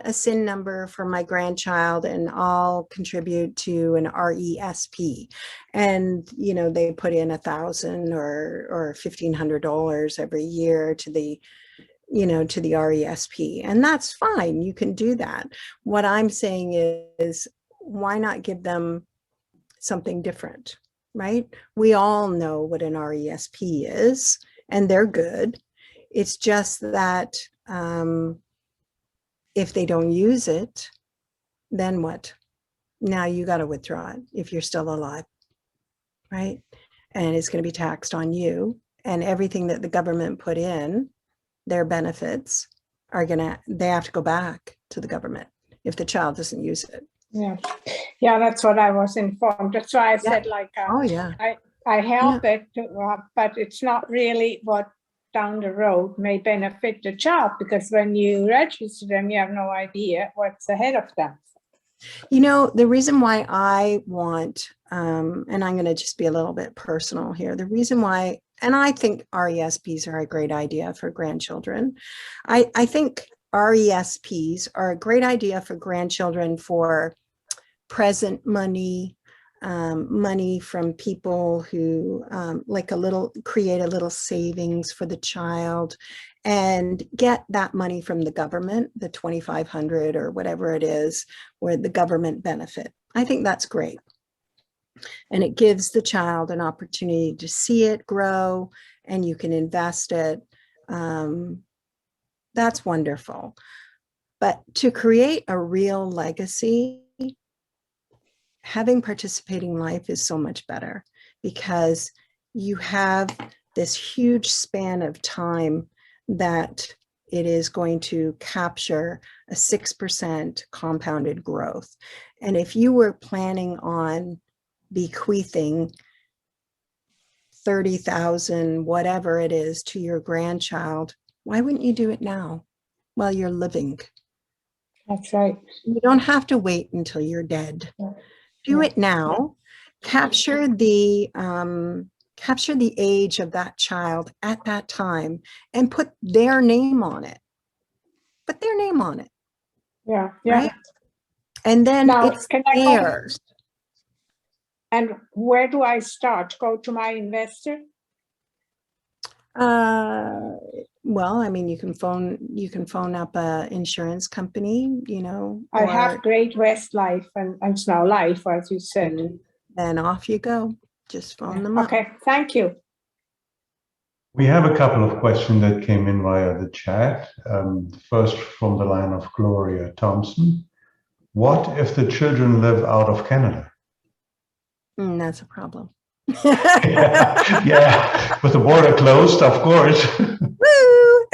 a SIN number for my grandchild and I'll contribute to an RESP. And they put in $1,000 or $1,500 every year to the RESP, and that's fine. You can do that. What I'm saying is, why not give them something different, right? We all know what an RESP is, and they're good. It's just that if they don't use it, then what? Now you got to withdraw it if you're still alive, right? And it's going to be taxed on you, and everything that the government put in, their benefits they have to go back to the government if the child doesn't use it. Yeah, that's what I was informed. That's why I said I help it, but it's not really what down the road may benefit the child, because when you register them, you have no idea what's ahead of them. The reason why I want, and I'm going to just be a little bit personal here, the reason why, and I think RESPs are a great idea for grandchildren. I think RESPs are a great idea for grandchildren for present money, money from people who create a little savings for the child and get that money from the government, the $2,500 or whatever it is, where the government benefit. I think that's great. And it gives the child an opportunity to see it grow, and you can invest it. That's wonderful. But to create a real legacy, having participating life is so much better, because you have this huge span of time that it is going to capture a 6% compounded growth. And if you were planning on bequeathing 30,000, whatever it is, to your grandchild, why wouldn't you do it now while you're living? That's right. You don't have to wait until you're dead. Do it now. Capture the age of that child at that time and put their name on it. Put their name on it. Yeah. Right? And then Now, it's can I go? theirs. And where do I start? Go to my investor? Well, I mean, you can phone up a insurance company, you know. I or- have Great West Life and it's now Life, as you said. and then off you go. Just phone them up. Okay, thank you. We have a couple of questions that came in via the chat. First from the line of Gloria Thompson. What if the children live out of Canada? That's a problem. Yeah, with the border closed, of course. Woo!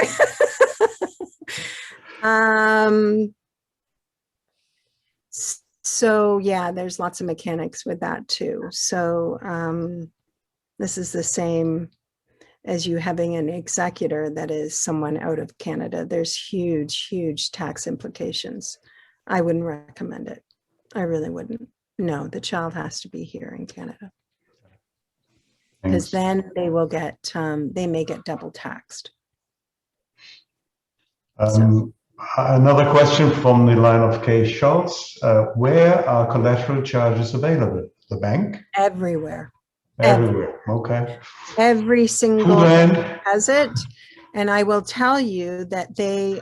So yeah, there's lots of mechanics with that too. So this is the same as you having an executor that is someone out of Canada. There's huge tax implications. I wouldn't recommend it. I really wouldn't. No, the child has to be here in Canada. Because then they will get, they may get double taxed. Another question from the line of Kay Schultz. Where are collateral charges available? The bank? Everywhere. Everywhere. Okay. Every single Food bank has it. And I will tell you that they,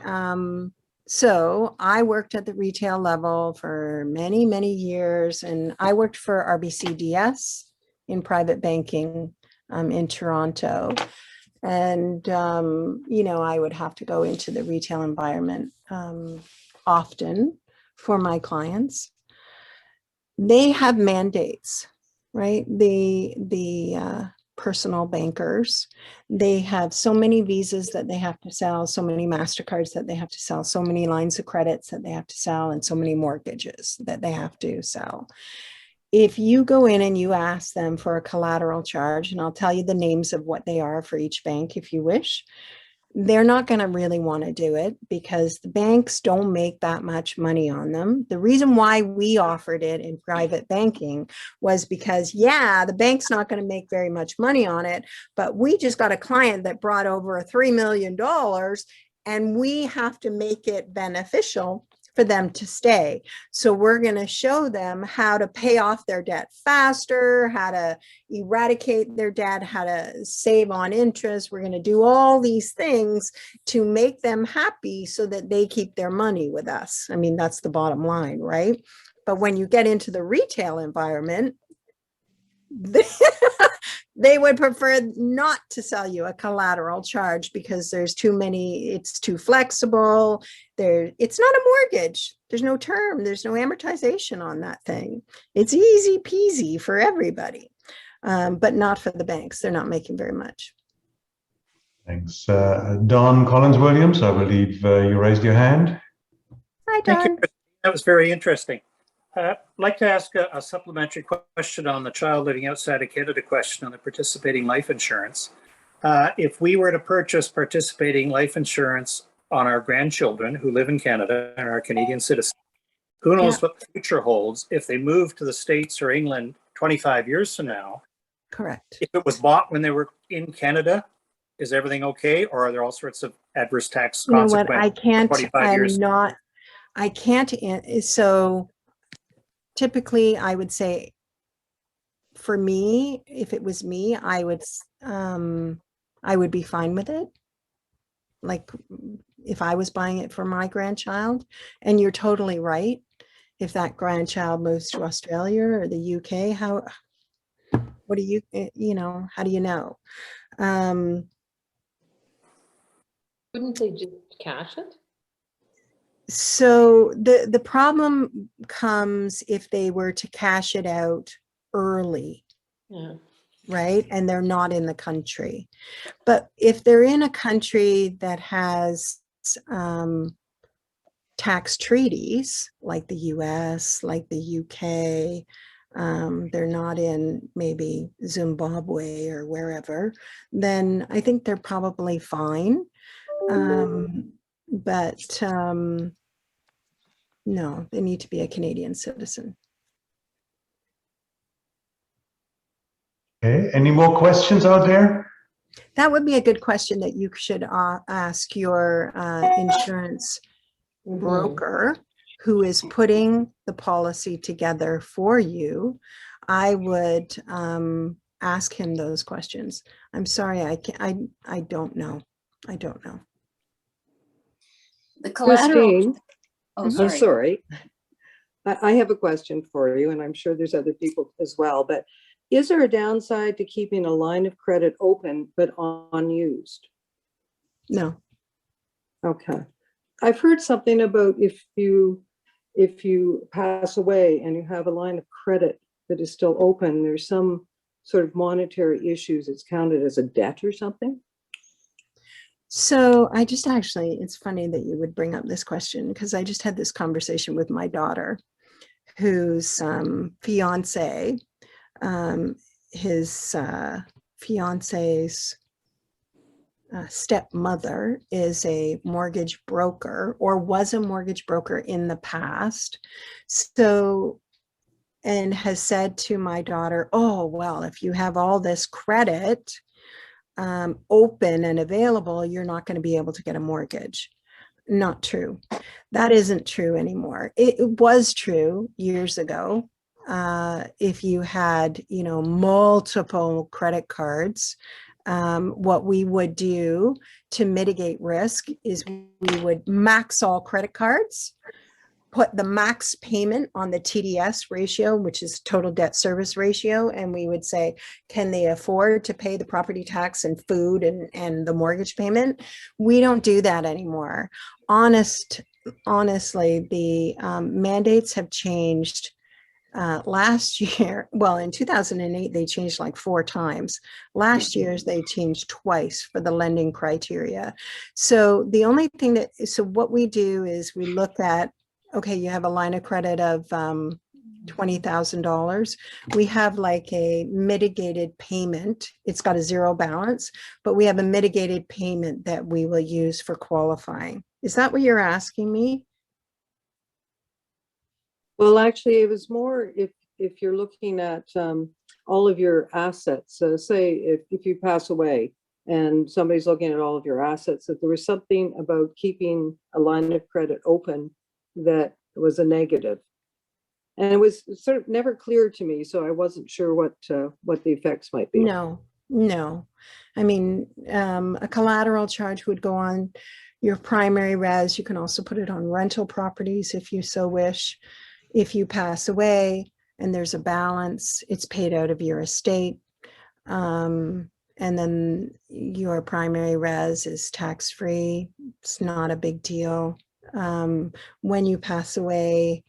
so I worked at the retail level for many years, and I worked for RBCDS in private banking in Toronto. And, you know, I would have to go into the retail environment often for my clients. They have mandates, right? The personal bankers, they have so many visas that they have to sell, so many MasterCards that they have to sell, so many lines of credits that they have to sell, and so many mortgages that they have to sell. If you go in and you ask them for a collateral charge, and I'll tell you the names of what they are for each bank if you wish, they're not going to really want to do it because the banks don't make that much money on them. The reason why we offered it in private banking was because, yeah, the bank's not going to make very much money on it, but we just got a client that brought over $3 million and we have to make it beneficial for them to stay. So we're going to show them how to pay off their debt faster, how to eradicate their debt, how to save on interest. We're going to do all these things to make them happy so that they keep their money with us. I mean, that's the bottom line, right? But when you get into the retail environment, they would prefer not to sell you a collateral charge because there's too many, it's too flexible. It's not a mortgage. There's no term, there's no amortization on that thing. It's easy peasy for everybody, but not for the banks. They're not making very much. Thanks. Don Collins-Williams, I believe you raised your hand. Hi, Don. That was very interesting. I'd like to ask a supplementary question on the child living outside of Canada question on the participating life insurance. If we were to purchase participating life insurance on our grandchildren who live in Canada and are Canadian citizens, who knows what the future holds if they move to the States or England 25 years from now? Correct. If it was bought when they were in Canada, is everything okay? Or are there all sorts of adverse tax consequences? You know what? I can't, 25 years? I can't. So typically I would say for me, if it was me, I would be fine with it. Like if I was buying it for my grandchild, and you're totally right. If that grandchild moves to Australia or the UK, what do you know, how do you know? Wouldn't they just cash it? So the problem comes if they were to cash it out early, right? And they're not in the country. But if they're in a country that has tax treaties like the US, like the UK, they're not in maybe Zimbabwe or wherever, then I think they're probably fine. But no, they need to be a Canadian citizen. Okay, any more questions out there? That would be a good question that you should ask your insurance broker who is putting the policy together for you. I would ask him those questions. I'm sorry, I don't know. I don't know. The collateral. Christine, Oh, I'm sorry. sorry. I have a question for you, and I'm sure there's other people as well, but is there a downside to keeping a line of credit open but unused? No. Okay. I've heard something about if you pass away and you have a line of credit that is still open, there's some sort of monetary issues. It's counted as a debt or something. So I just actually, it's funny that you would bring up this question because I just had this conversation with my daughter, whose fiance, his fiance's stepmother is a mortgage broker or was a mortgage broker in the past. So, and has said to my daughter, oh, well, if you have all this credit open and available, you're not going to be able to get a mortgage. Not true. That isn't true anymore. It was true years ago. If you had, multiple credit cards, what we would do to mitigate risk is we would max all credit cards, put the max payment on the TDS ratio, which is total debt service ratio. And we would say, can they afford to pay the property tax and food and the mortgage payment? We don't do that anymore. Honestly, the mandates have changed. Last year, well, in 2008, they changed like 4 times. Last year's they changed twice for the lending criteria. So the only thing so what we do is we look at, okay, you have a line of credit of $20,000. We have like a mitigated payment. It's got a 0 balance, but we have a mitigated payment that we will use for qualifying. Is that what you're asking me? Well, actually, it was more if you're looking at all of your assets. So say if you pass away and somebody's looking at all of your assets, that there was something about keeping a line of credit open that was a negative. And it was sort of never clear to me, so I wasn't sure what the effects might be. No. I mean, a collateral charge would go on your primary res. You can also put it on rental properties if you so wish. If you pass away and there's a balance, it's paid out of your estate. And then your primary res is tax-free. It's not a big deal. When you pass away,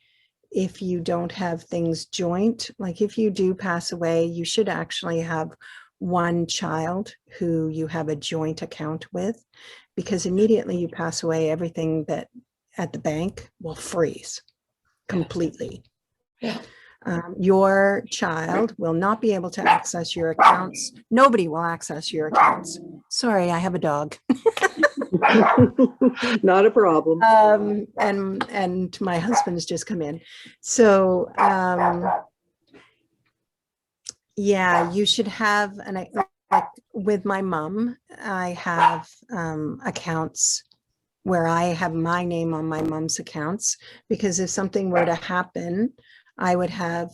if you don't have things joint, like if you do pass away, you should actually have one child who you have a joint account with, because immediately you pass away, everything that at the bank will freeze completely. Yeah. Your child will not be able to access your accounts. Nobody will access your accounts. Sorry, I have a dog. Not a problem. And my husband's just come in. So yeah, you should have like with my mom, I have accounts where I have my name on my mom's accounts, because if something were to happen, I would have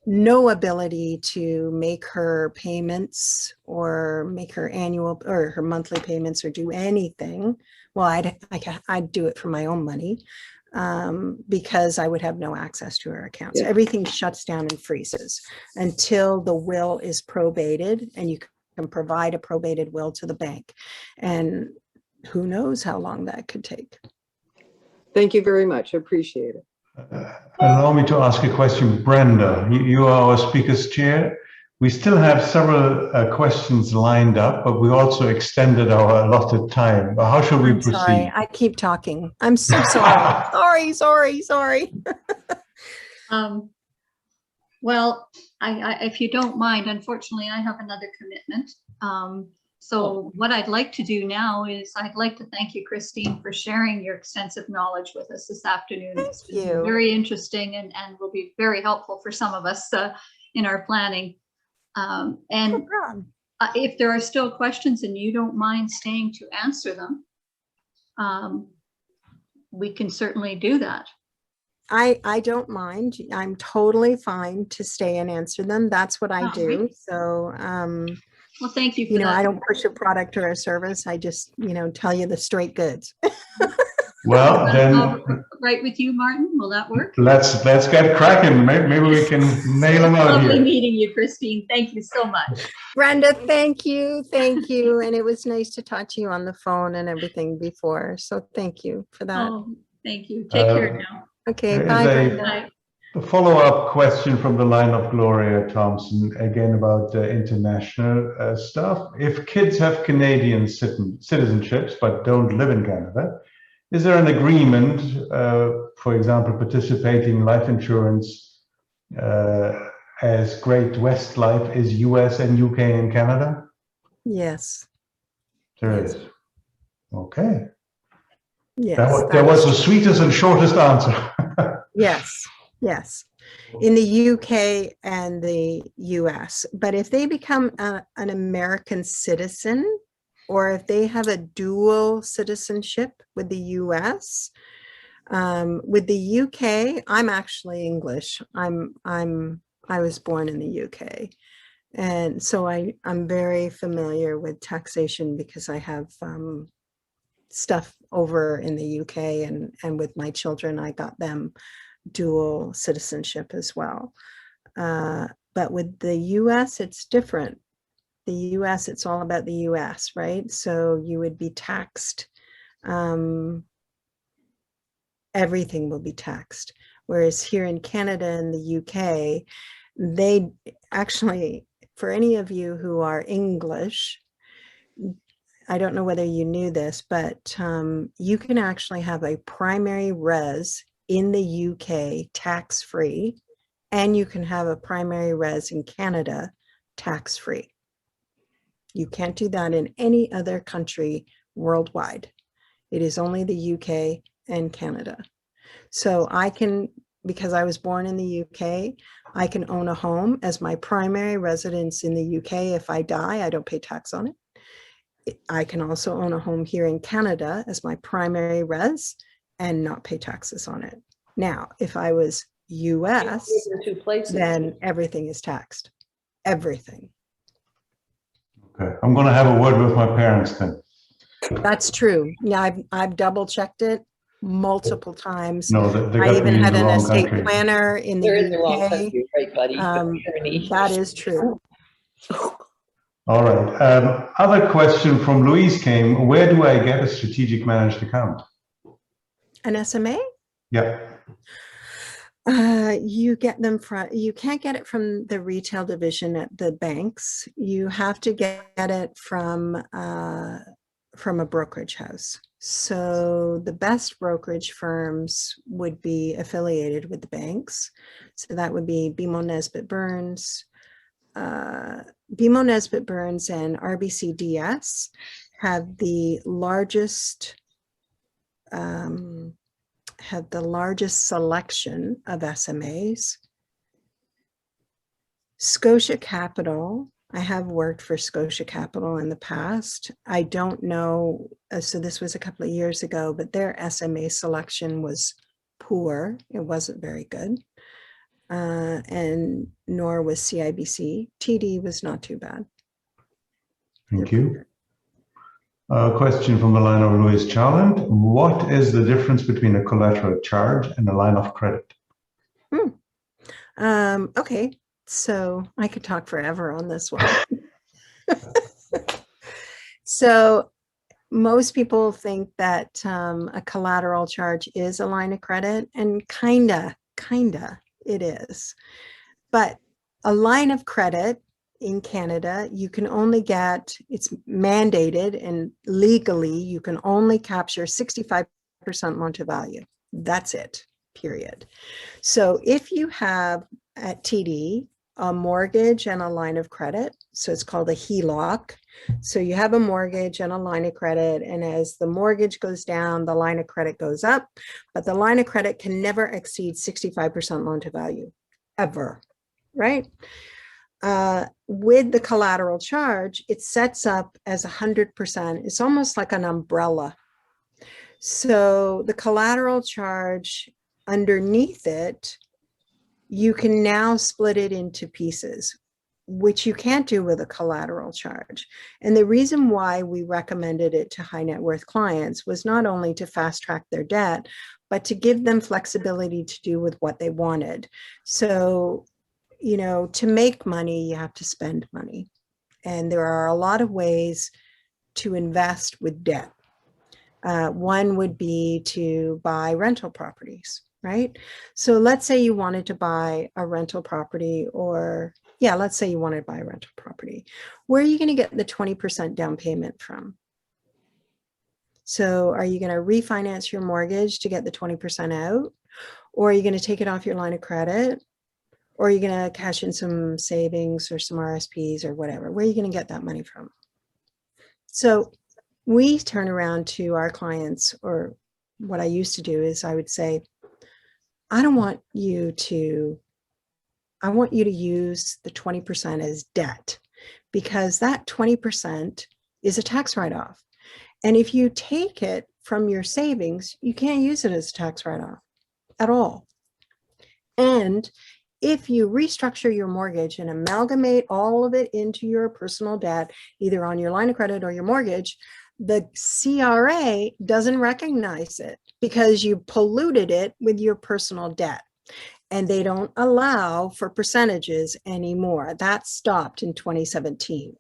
no ability to make her payments or make her annual or her monthly payments or do anything. Well, I'd do it for my own money because I would have no access to her accounts. Yeah. Everything shuts down and freezes until the will is probated, and you can provide a probated will to the bank. And who knows how long that could take. Thank you very much. I appreciate it. Allow me to ask a question. Brenda, you are our speaker's chair. We still have several questions lined up, but we also extended our allotted time. How should we I'm proceed? sorry, I keep talking. I'm so sorry. Sorry. Well, if you don't mind, unfortunately, I have another commitment. So what I'd like to do now is I'd like to thank you, Christine, for sharing your extensive knowledge with us this afternoon. It's been you. very interesting and will be very helpful for some of us in our planning. And if there are still questions and you don't mind staying to answer them, we can certainly do that. I don't mind. I'm totally fine to stay and answer them. That's what I Oh, do. really? So, Well, thank you for that. I don't push a product or a service. I just, tell you the straight goods. Well, then Right with you, Martin? Will that work? let's get cracking. Maybe we can nail them out Lovely here. meeting you, Christine. Thank you so much. Brenda, thank you. And it was nice to talk to you on the phone and everything before. So thank you for that. Oh, thank you. Take care now. Okay, there is bye, a- Brenda. Bye. A follow-up question from the line of Gloria Thompson, again about international stuff. If kids have Canadian citizenships but don't live in Canada, is there an agreement, for example, participating life insurance as Great West Life is US and UK and Canada? Yes. There Yes. is. Okay. Yes. That was the sweetest and shortest answer. Yes. In the UK and the US. But if they become an American citizen, or if they have a dual citizenship with the US, with the UK, I'm actually English. I was born in the UK. And so I'm very familiar with taxation because I have stuff over in the UK, and with my children, I got them dual citizenship as well. But with the US, it's different. The US, it's all about the US, right? So you would be taxed. Everything will be taxed. Whereas here in Canada and the UK, they actually, for any of you who are English, I don't know whether you knew this, but you can actually have a primary res in the UK tax-free, and you can have a primary res in Canada tax-free. You can't do that in any other country worldwide. It is only the UK and Canada. So I can, because I was born in the UK, I can own a home as my primary residence in the UK. If I die, I don't pay tax on it. I can also own a home here in Canada as my primary res and not pay taxes on it. Now, if I was US, Two places. then everything is taxed. Everything. Okay, I'm going to have a word with my parents then. That's true. Yeah, I've double checked it multiple times. No, they I got even me in had the an wrong estate country. planner in the They're in the wrong UK. country, right, buddy? Attorney. That is true. All right. Other question from Louise came. Where do I get a strategic managed account? An SMA? Yeah. You get them from, you can't get it from the retail division at the banks. You have to get it from a brokerage house. So the best brokerage firms would be affiliated with the banks. So that would be BMO Nesbitt Burns. BMO Nesbitt Burns and RBCDS have the largest selection of SMAs. Scotia Capital, I have worked for Scotia Capital in the past. I don't know, so this was a couple of years ago, but their SMA selection was poor. It wasn't very good. And nor was CIBC. TD was not too bad. Thank you. A question from the line of Louis Charland. What is the difference between a collateral charge and a line of credit? Okay, so I could talk forever on this one. So most people think that a collateral charge is a line of credit, and kinda it is. But a line of credit in Canada, you can only get, it's mandated and legally, you can only capture 65% loan to value. That's it, period. So if you have at TD a mortgage and a line of credit, so it's called a HELOC. So you have a mortgage and a line of credit, and as the mortgage goes down, the line of credit goes up, but the line of credit can never exceed 65% loan to value, ever, right? With the collateral charge, it sets up as 100%. It's almost like an umbrella. So the collateral charge underneath it, you can now split it into pieces, which you can't do with a collateral charge. And the reason why we recommended it to high net worth clients was not only to fast track their debt, but to give them flexibility to do with what they wanted. So, you know, to make money, you have to spend money. And there are a lot of ways to invest with debt. One would be to buy rental properties, right? So let's say you wanted to buy a rental property, or yeah, let's say you wanted to buy a rental property. Where are you going to get the 20% down payment from? So are you going to refinance your mortgage to get the 20% out? Or are you going to take it off your line of credit? Or are you going to cash in some savings or some RSPs or whatever? Where are you going to get that money from? So we turn around to our clients, or what I used to do is I would say, I want you to use the 20% as debt, because that 20% is a tax write-off. And if you take it from your savings, you can't use it as a tax write-off at all. And if you restructure your mortgage and amalgamate all of it into your personal debt, either on your line of credit or your mortgage, the CRA doesn't recognize it because you polluted it with your personal debt. And they don't allow for percentages anymore. That stopped in 2017.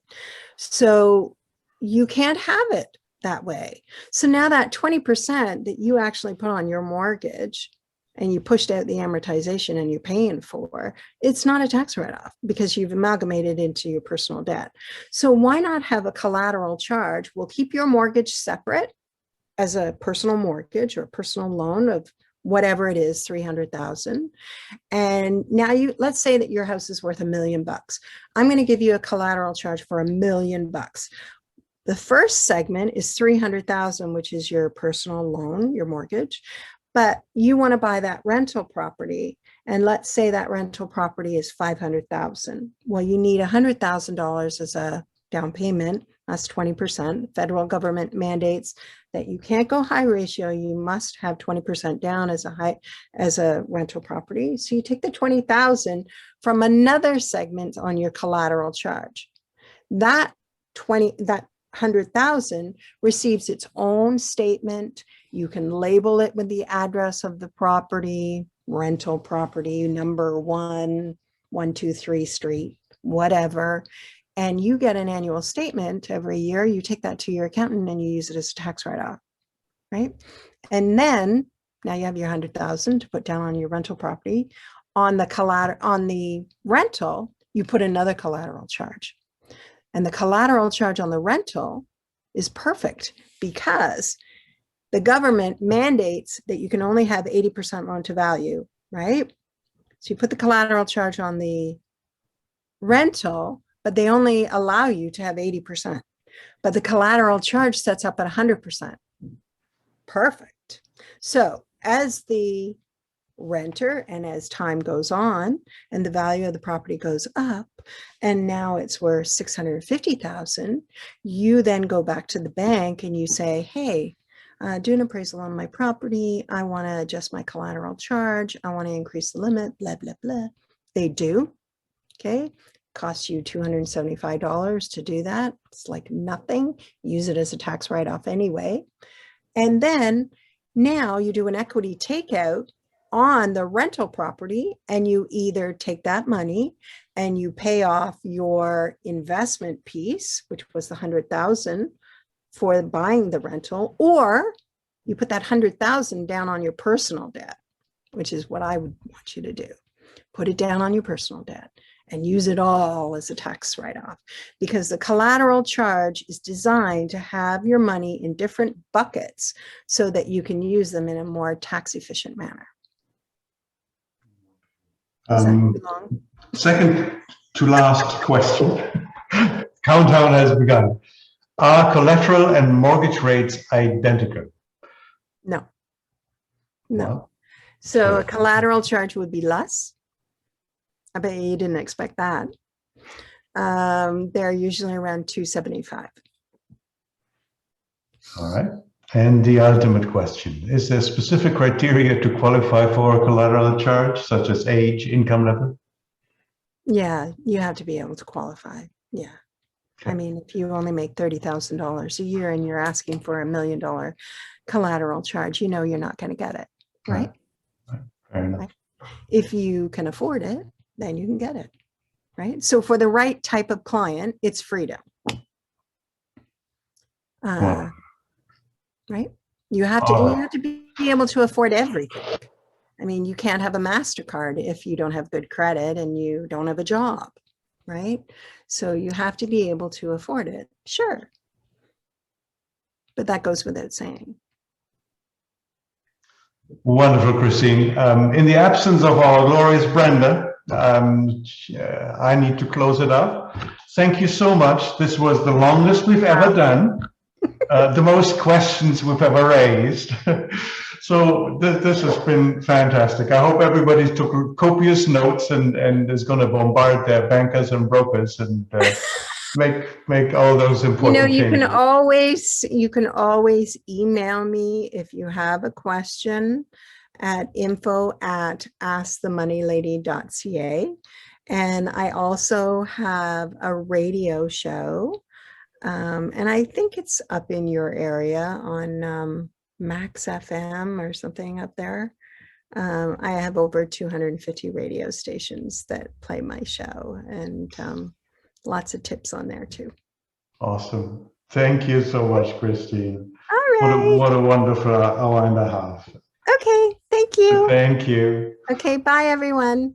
So you can't have it that way. So now that 20% that you actually put on your mortgage and you pushed out the amortization and you're paying for, it's not a tax write-off because you've amalgamated into your personal debt. So why not have a collateral charge? We'll keep your mortgage separate as a personal mortgage or personal loan of whatever it is, 300,000. And now let's say that your house is worth $1 million. I'm going to give you a collateral charge for $1 million. The first segment is 300,000, which is your personal loan, your mortgage. But you want to buy that rental property. And let's say that rental property is 500,000. Well, you need $100,000 as a down payment. That's 20%. Federal government mandates that you can't go high ratio. You must have 20% down as a rental property. So you take the 20,000 from another segment on your collateral charge. That 100,000 receives its own statement. You can label it with the address of the property, rental property, number 123 Street, whatever. And you get an annual statement every year. You take that to your accountant and you use it as a tax write-off, right? And then now you have your 100,000 to put down on your rental property. On the rental, you put another collateral charge. And the collateral charge on the rental is perfect because the government mandates that you can only have 80% loan to value, right? So you put the collateral charge on the rental, but they only allow you to have 80%. But the collateral charge sets up at 100%. Perfect. So as the renter and as time goes on and the value of the property goes up and now it's worth 650,000, you then go back to the bank and you say, hey, do an appraisal on my property. I want to adjust my collateral charge. I want to increase the limit, blah, blah, blah. They do. Okay. Costs you $275 to do that. It's like nothing. Use it as a tax write-off anyway. And then now you do an equity takeout on the rental property and you either take that money and you pay off your investment piece, which was the 100,000 for buying the rental, or you put that 100,000 down on your personal debt, which is what I would want you to do. Put it down on your personal debt. and use it all as a tax write-off, because the collateral charge is designed to have your money in different buckets so that you can use them in a more tax efficient manner. Is that too long? Second to last question. Countdown has begun. Are collateral and mortgage rates identical? No. No. Well, So a sure. collateral charge would be less. I bet you didn't expect that. They're usually around $275. All right. And the ultimate question, is there specific criteria to qualify for a collateral charge, such as age, income level? Yeah, you have to be able to qualify. Yeah. I Okay. mean, if you only make $30,000 a year and you're asking for $1 million collateral charge, you know you're not going to get it, right? Fair enough. Right. If you can afford it, then you can get it, right? So for the right type of client, it's freedom. Wow. Right? You have to be able to afford everything. I mean, you can't have a MasterCard if you don't have good credit and you don't have a job, right? So you have to be able to afford it, sure. But that goes without saying. Wonderful, Christine. In the absence of our glorious Brenda, I need to close it up. Thank you so much. This was the longest we've ever done, the most questions we've ever raised. So this has been fantastic. I hope everybody took copious notes and is going to bombard their bankers and brokers and make all those important You changes. you can always email me if you have a question at info@askthemoneylady.ca. And I also have a radio show. And I think it's up in your area on Max FM or something up there. I have over 250 radio stations that play my show, and lots of tips on there too. Awesome. Thank you so much, Christine. All right. What a wonderful hour and a half. Okay. Thank you. Thank you. Okay. Bye, everyone.